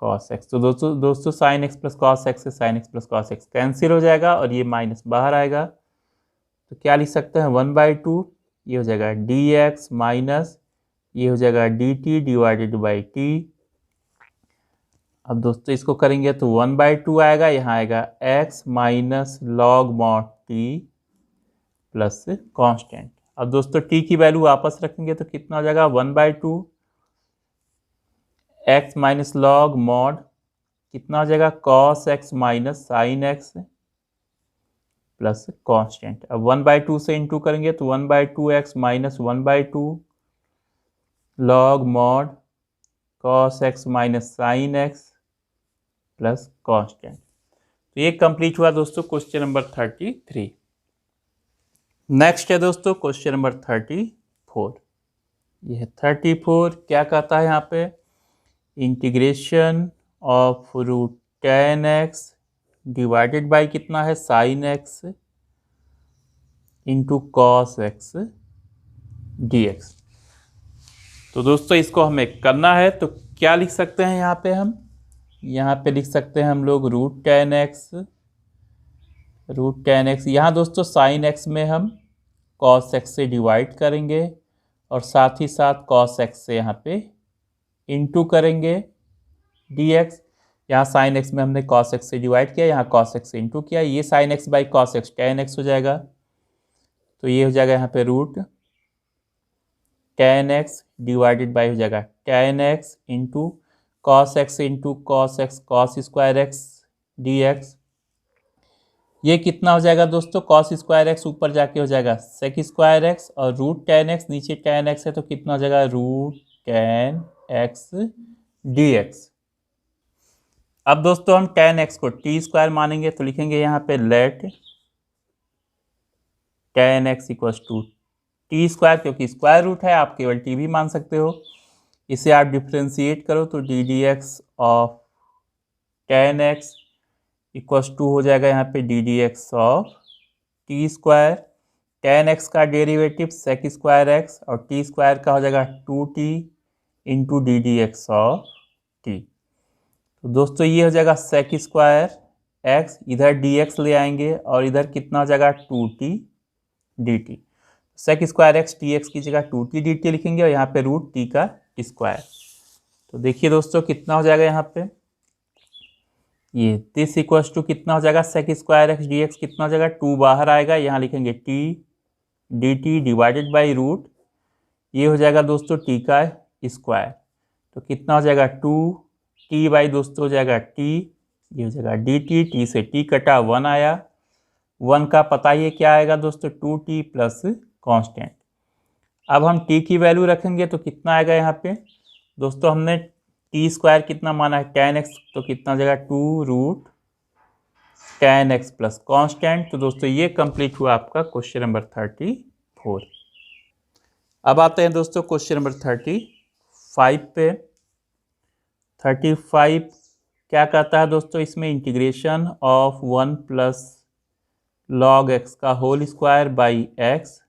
cos x. तो दोस्तों sine x plus cos x से sine x plus cos x cancel हो जाएगा और ये माइनस बाहर आएगा। तो क्या लिख सकते हैं 1/2, ये हो जाएगा डी एक्स माइनस ये हो जाएगा d t divided by T. अब दोस्तों इसको करेंगे तो 1/2 आएगा, यहाँ आएगा x minus log mod T plus constant. अब दोस्तों t की वैल्यू वापस रखेंगे तो कितना हो जाएगा 1/2 x माइनस लॉग मॉड कितना हो जाएगा cos x minus sine x plus constant. अब 1/2 से इंटू करेंगे तो 1/2 x minus 1/2 log mod cos x minus sine x plus constant. तो ये कंप्लीट हुआ दोस्तों क्वेश्चन नंबर 33। नेक्स्ट है दोस्तों क्वेश्चन नंबर 34। ये है 34, क्या कहता है यहाँ पे integration of root tan x divided by कितना है sine x into cos x d x. तो दोस्तों इसको हमें करना है तो क्या लिख सकते हैं यहाँ पे लिख सकते हैं हम लोग रूट tan x। यहाँ दोस्तों साइन x में हम cos x से डिवाइड करेंगे और साथ ही साथ cos x से यहाँ पे इंटू करेंगे dx। यहाँ साइन x में हमने cos x से डिवाइड किया, यहाँ cos x से इंटू किया, ये sine x by cos x tan x हो जाएगा। तो ये हो जाएगा यहाँ पे root tan x divided by हो जाएगा tan x into cos x into cos x cos square x dx। ये कितना हो जाएगा दोस्तों cos स्क्वायर x ऊपर जाके हो जाएगा sec स्क्वायर x और रूट tan x नीचे tan x है तो कितना हो जाएगा रूट tan x dx। अब दोस्तों हम tan x को t स्क्वायर मानेंगे तो लिखेंगे यहाँ पे let tan x equal to t square, क्योंकि स्क्वायर रूट है आप केवल टी भी मान सकते हो। इसे आप डिफ्रेंशिएट करो तो d d x of tan x equals to हो जाएगा यहाँ पे d d x of t square. tan x का डेरिवेटिव सेक स्क्वायर x और टी स्क्वायर का हो जाएगा 2t into d d x of t. तो दोस्तों ये हो जाएगा सेक स्क्वायर x, इधर dx ले आएंगे और इधर कितना हो जाएगा 2t dt। Sec square x t x की जगह 2t dt लिखेंगे और यहाँ पे रूट t का स्क्वायर। तो देखिए दोस्तों कितना हो जाएगा यहाँ पे ये दिस इक्वल्स टू कितना हो जाएगा sec square x d x कितना हो जाएगा 2 बाहर आएगा, यहाँ लिखेंगे t dt divided by root ये हो जाएगा दोस्तों t का स्क्वायर। तो कितना हो जाएगा 2t बाई दोस्तों हो जाएगा t, ये हो जाएगा dt, t से t कटा 1 आया, 1 का पता ही क्या आएगा दोस्तों 2t प्लस कांस्टेंट। अब हम t की वैल्यू रखेंगे तो कितना आएगा यहाँ पे दोस्तों हमने टी स्क्वायर कितना माना है tan x, तो कितना हो जाएगा 2 root tan x plus constant. तो दोस्तों ये कंप्लीट हुआ आपका क्वेश्चन नंबर 34। अब आते हैं दोस्तों क्वेश्चन नंबर 35 पे। 35 क्या कहता है दोस्तों इसमें integration of 1 plus log x का whole square by x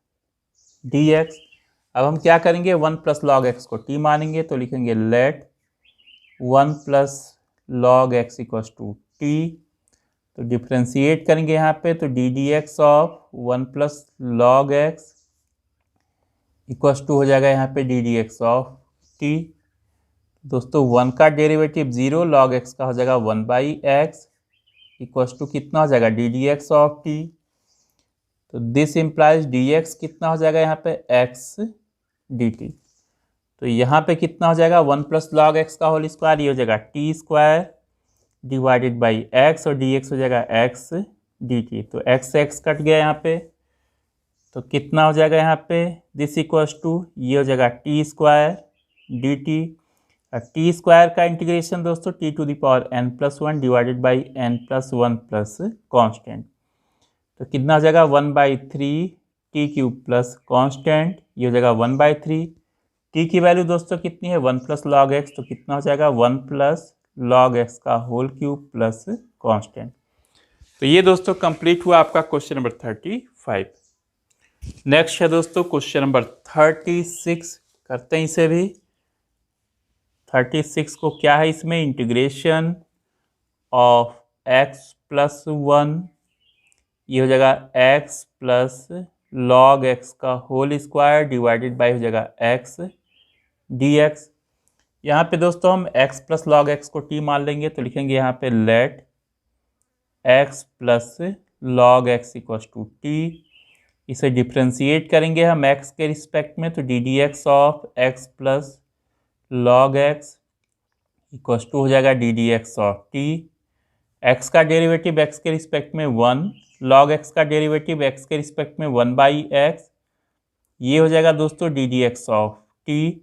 d x. अब हम क्या करेंगे 1 प्लस लॉग एक्स को t मानेंगे तो लिखेंगे let 1 plus log x equals to t. तो डिफ्रेंशिएट करेंगे यहाँ पे तो d d x of 1 plus log x equals to हो जाएगा यहाँ पे d d x of t. दोस्तों 1 का डेरिवेटिव 0, लॉग एक्स का हो जाएगा 1 बाई एक्स इक्वस टू कितना हो जाएगा d d x of t. तो दिस इम्प्लाइज डी एक्स कितना हो जाएगा यहाँ पे एक्स डी टी। तो यहाँ पे कितना हो जाएगा 1 प्लस लॉग एक्स का होल स्क्वायर ये हो जाएगा t square divided by x और डी एक्स हो जाएगा एक्स डी टी। तो एक्स से एक्स कट गया यहाँ पे तो कितना हो जाएगा यहाँ पे, दिस इक्वल्स टू, ये हो जाएगा t square d t. T square का इंटीग्रेशन दोस्तों t to the power n plus one divided by n plus one plus constant. तो कितना हो जाएगा 1/3 टी क्यूब प्लस कॉन्स्टेंट, ये हो जाएगा 1/3। टी की वैल्यू दोस्तों कितनी है 1 प्लस लॉग एक्स, तो कितना हो जाएगा 1 प्लस लॉग एक्स का होल क्यूब प्लस कॉन्स्टेंट। तो ये दोस्तों कंप्लीट हुआ आपका क्वेश्चन नंबर 35। नेक्स्ट है दोस्तों क्वेश्चन नंबर 36, करते हैं इसे भी। 36 को क्या है, इसमें integration of x plus one, ये हो जाएगा x प्लस लॉग एक्स का होल स्क्वायर डिवाइडेड बाई हो जाएगा x dx। यहाँ पे दोस्तों हम x प्लस लॉग एक्स को t मान लेंगे, तो लिखेंगे यहाँ पे let x plus log x equals to t। इसे डिफ्रेंशिएट करेंगे हम x के रिस्पेक्ट में, तो d d x of x plus log x equals to हो जाएगा d d x of t। x का डेरिवेटिव x के रिस्पेक्ट में 1, लॉग x का डेरिवेटिव x के रिस्पेक्ट में 1/x, ये हो जाएगा दोस्तों d d x of t।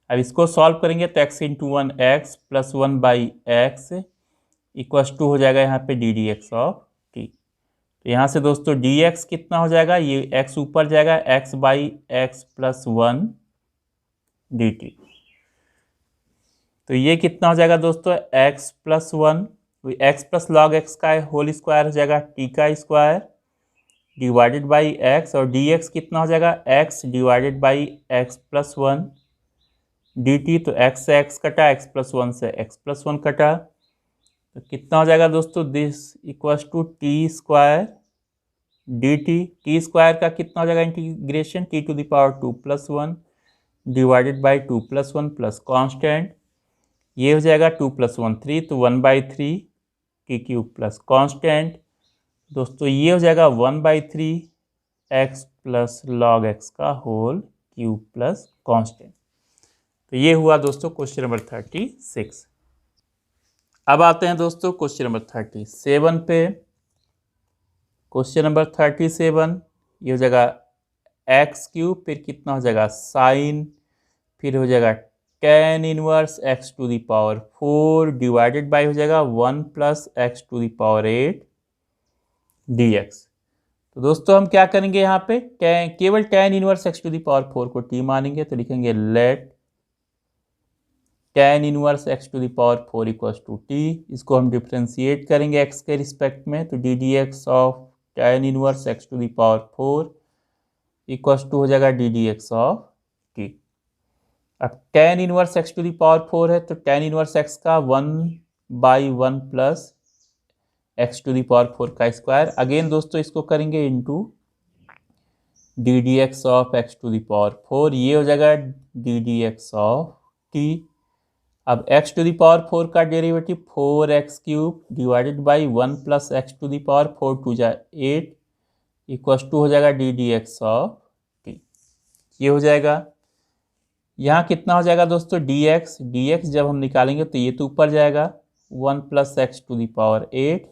अब इसको सॉल्व करेंगे तो x into one x plus 1/x equals to हो जाएगा यहाँ पे d d x of t। तो यहाँ से दोस्तों dx कितना हो जाएगा, ये x ऊपर जाएगा x/x प्लस वन dt। तो ये कितना हो जाएगा दोस्तों x plus one, x plus log x का होल स्क्वायर हो जाएगा t का स्क्वायर डिवाइडेड बाई x, और dx कितना हो जाएगा x divided by x plus one dt। तो x से x कटा, x प्लस वन से x प्लस वन कटा, तो कितना हो जाएगा दोस्तों this equals to t square d t. T square का कितना हो जाएगा integration t to the power 2 plus one divided by 2 plus one plus constant, ये हो जाएगा 2 प्लस वन 3, तो 1/3 टी क्यूब प्लस कॉन्स्टेंट। दोस्तों ये हो जाएगा 1/3 एक्स प्लस लॉग एक्स का होल क्यूब प्लस कॉन्स्टेंट। तो ये हुआ दोस्तों क्वेश्चन नंबर 36। अब आते हैं दोस्तों क्वेश्चन नंबर 37 पे। क्वेश्चन नंबर 37, ये हो जाएगा एक्स क्यूब, फिर कितना हो जाएगा साइन, फिर हो जाएगा tan inverse x to the power 4 divided by हो जाएगा 1 plus x to the power 8 dx। तो दोस्तों हम क्या करेंगे यहाँ पे, केवल tan inverse x to the power 4 को t मानेंगे, तो लिखेंगे let tan inverse x to the power 4 equals to t। इसको हम डिफ्रेंशिएट करेंगे x के रिस्पेक्ट में, तो d d x of tan inverse x to the power 4 equals to हो जाएगा d d x of t। अब tan inverse x to the power 4 है, तो tan इनवर्स x का 1/1 plus x to the power 4 का square. Again दोस्तों इसको करेंगे into d d x of x to the power 4, ये हो जाएगा d d x of t। अब x टू द पावर 4 का derivative 4x cube divided by 1 plus x to the power 4 to जा 8 equals to हो जाएगा d d x of t। ये हो जाएगा, यहाँ कितना हो जाएगा दोस्तों dx जब हम निकालेंगे तो ये तो ऊपर जाएगा 1 plus x to the power 8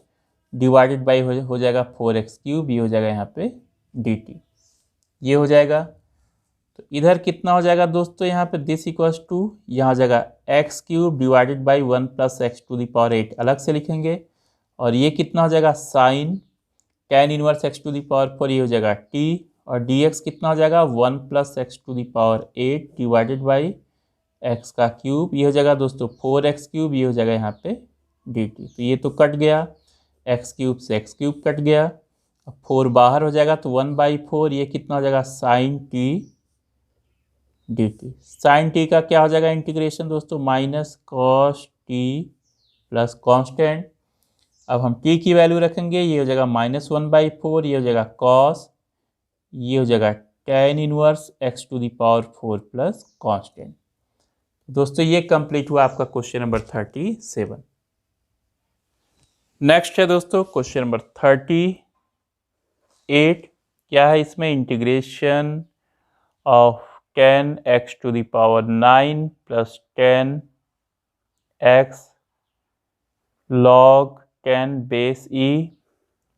divided by हो जाएगा 4x क्यूब, ये हो जाएगा यहाँ पे dt, ये हो जाएगा। तो इधर कितना हो जाएगा दोस्तों, यहाँ पे दिस इक्वल्स टू, यहाँ हो जाएगा x cube divided by 1 plus x to the power 8 अलग से लिखेंगे, और ये कितना हो जाएगा sine tan inverse x to the power 4, ये हो जाएगा t, और dx कितना हो जाएगा 1 plus x to the power 8 divided by x का क्यूब, ये हो जाएगा दोस्तों 4x क्यूब, ये हो जाएगा यहाँ पे dt। तो ये तो कट गया, एक्स क्यूब से एक्स क्यूब कट गया, अब 4 बाहर हो जाएगा तो 1/4, ये कितना हो जाएगा sine t dt। Sine t का क्या हो जाएगा इंटीग्रेशन दोस्तों minus cos t plus constant. अब हम t की वैल्यू रखेंगे, ये हो जाएगा -1/4, ये हो जाएगा कॉस, ये हो जाएगा tan inverse x to the power 4 plus constant. दोस्तों ये कंप्लीट हुआ आपका क्वेश्चन नंबर 37। नेक्स्ट है दोस्तों क्वेश्चन नंबर 38। क्या है इसमें, integration of tan x to the power 9 plus tan x log 10 base e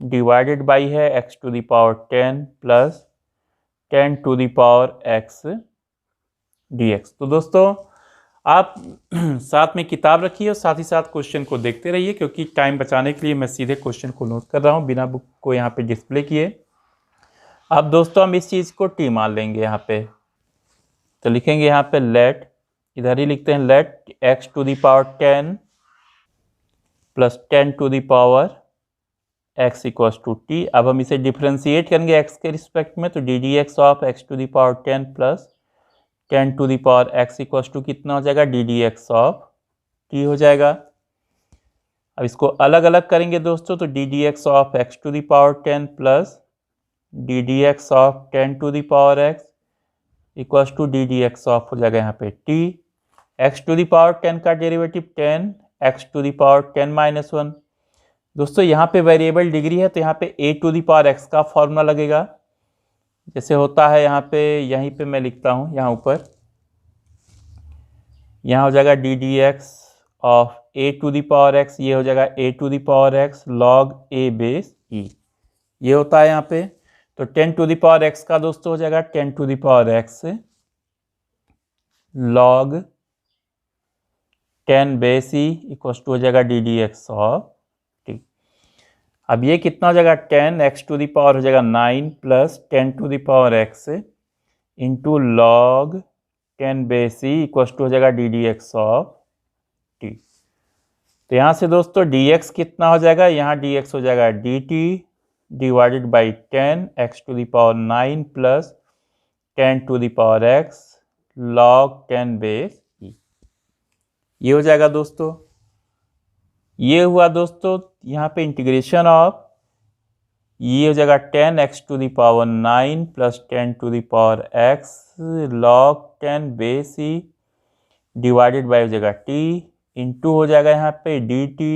divided by है x to the power 10 plus 10 to the power x dx। तो दोस्तों आप साथ में किताब रखिए और साथ ही साथ क्वेश्चन को देखते रहिए, क्योंकि टाइम बचाने के लिए मैं सीधे क्वेश्चन को नोट कर रहा हूँ बिना बुक को यहाँ पे डिस्प्ले किए। अब दोस्तों हम इस चीज़ को t मान लेंगे यहाँ पे, तो लिखेंगे यहाँ पे लेट, इधर ही लिखते हैं let x to the power 10 plus 10 to the power x equals to t। अब हम इसे डिफ्रेंशिएट करेंगे x के रिस्पेक्ट में, तो d d x of x to the power 10 plus 10 to the power x equals to कितना हो जाएगा, d d x of t हो जाएगा। अब इसको अलग अलग करेंगे दोस्तों, तो d d x of x to the power 10 plus d d x of 10 to the power x equals to d d x of हो जाएगा यहाँ पे t। x to the power 10 का derivative 10 x to the power 10 minus 1। दोस्तों यहाँ पे variable degree है, तो यहाँ पे a to the power x का फॉर्मूला लगेगा, जैसे होता है यहाँ पे, यहीं पे मैं लिखता हूँ यहाँ ऊपर, यहाँ हो जाएगा d d x of a to the power x, ये हो जाएगा a to the power x log a base e, ये होता है यहाँ पे। तो 10 टू द पावर x का दोस्तों हो जाएगा 10 to the power x log 10 base e equals to हो जाएगा d d x of t। अब ये कितना हो जाएगा, 10 x टू द पावर हो जाएगा 9 plus 10 to the power x into log 10 base e equals to हो जाएगा d d x of t। तो यहाँ से दोस्तों dx कितना हो जाएगा, यहाँ dx हो जाएगा dt divided by 10 x to the power 9 plus 10 to the power x log 10 base e, ये हो जाएगा दोस्तों। ये हुआ दोस्तों यहाँ पे इंटीग्रेशन ऑफ, ये हो जाएगा 10 x to the power 9 plus 10 to the power x log 10 base e divided by हो जाएगा t इंटू हो जाएगा यहाँ पे dt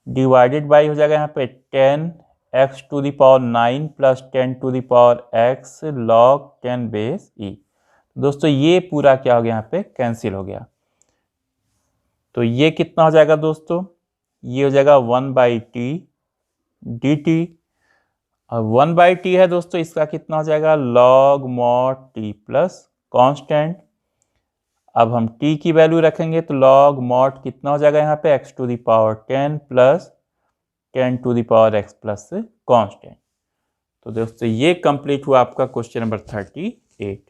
डिवाइडेड बाई हो जाएगा यहाँ पे 10 x to the power 9 plus 10 to the power x log 10 base e। दोस्तों ये पूरा क्या हो गया, यहाँ पे कैंसिल हो गया, तो ये कितना हो जाएगा दोस्तों, ये हो जाएगा 1 बाई टी डी टी। अब 1 बाई टी है दोस्तों, इसका कितना हो जाएगा, log mod t plus constant. अब हम t की वैल्यू रखेंगे, तो log mod कितना हो जाएगा यहाँ पे, x to the power 10 plus 10 to the power x plus constant. तो दोस्तों ये कंप्लीट हुआ आपका क्वेश्चन नंबर 38।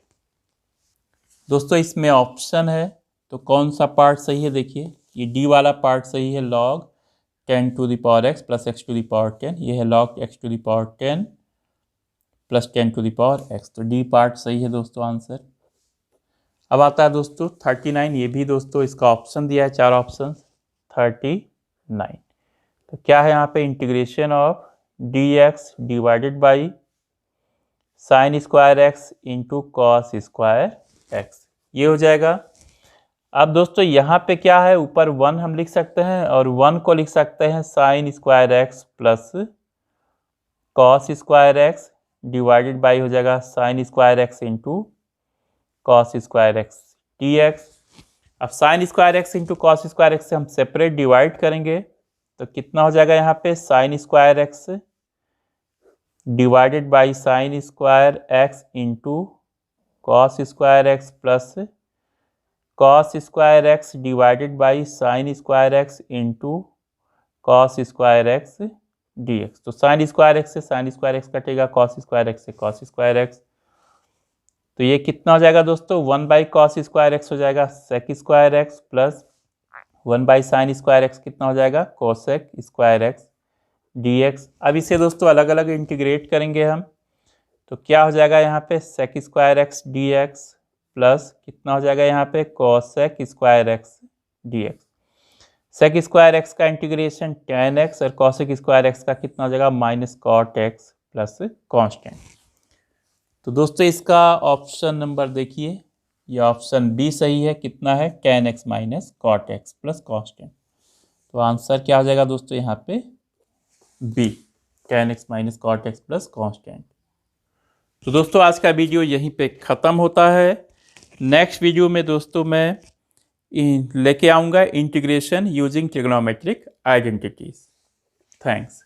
दोस्तों इसमें ऑप्शन है, तो कौन सा पार्ट सही है, देखिए ये डी वाला पार्ट सही है, log 10 to the power x plus x to the power 10, ये है log x to the power 10 plus 10 to the power x, तो डी पार्ट सही है दोस्तों आंसर। अब आता है दोस्तों 39, ये भी दोस्तों इसका ऑप्शन दिया है, 4 ऑप्शन 39। तो क्या है यहाँ पे, integration of dx divided by sine square x into cos square x, ये हो जाएगा। अब दोस्तों यहाँ पे क्या है, ऊपर 1 हम लिख सकते हैं और 1 को लिख सकते हैं sine square x plus cos square x divided by हो जाएगा sine square x into cos square x d x. अब sine square x into cos square x से हम सेपरेट डिवाइड करेंगे, तो कितना हो जाएगा यहाँ पे, sign square x divided by sine square x into cos square x plus cos square x divided by sine square x into cos square x d x. तो साइन स्क्वायर एक्स से sign square x कटेगा, cos square x से cos square x, तो ये कितना हो जाएगा दोस्तों, 1 बाई कॉस स्क्वायर एक्स हो जाएगा sec square x plus 1 by sine square x कितना हो जाएगा, cosec square x d x. अब इसे दोस्तों अलग अलग इंटीग्रेट करेंगे हम, तो क्या हो जाएगा यहाँ पे, sec square x d x plus कितना हो जाएगा यहाँ पे, cosec square x d x. Sec square x का इंटीग्रेशन tan x और कोसेक स्क्वायर एक्स का कितना हो जाएगा, minus cot x plus constant. तो दोस्तों इसका ऑप्शन नंबर देखिए, ये ऑप्शन बी सही है, कितना है, tan x minus cot x plus constant. तो आंसर क्या हो जाएगा दोस्तों यहाँ पे, B tan x minus cot x plus constant. तो दोस्तों आज का वीडियो यहीं पे ख़त्म होता है। नेक्स्ट वीडियो में दोस्तों मैं लेके आऊँगा integration using trigonometric identities. Thanks.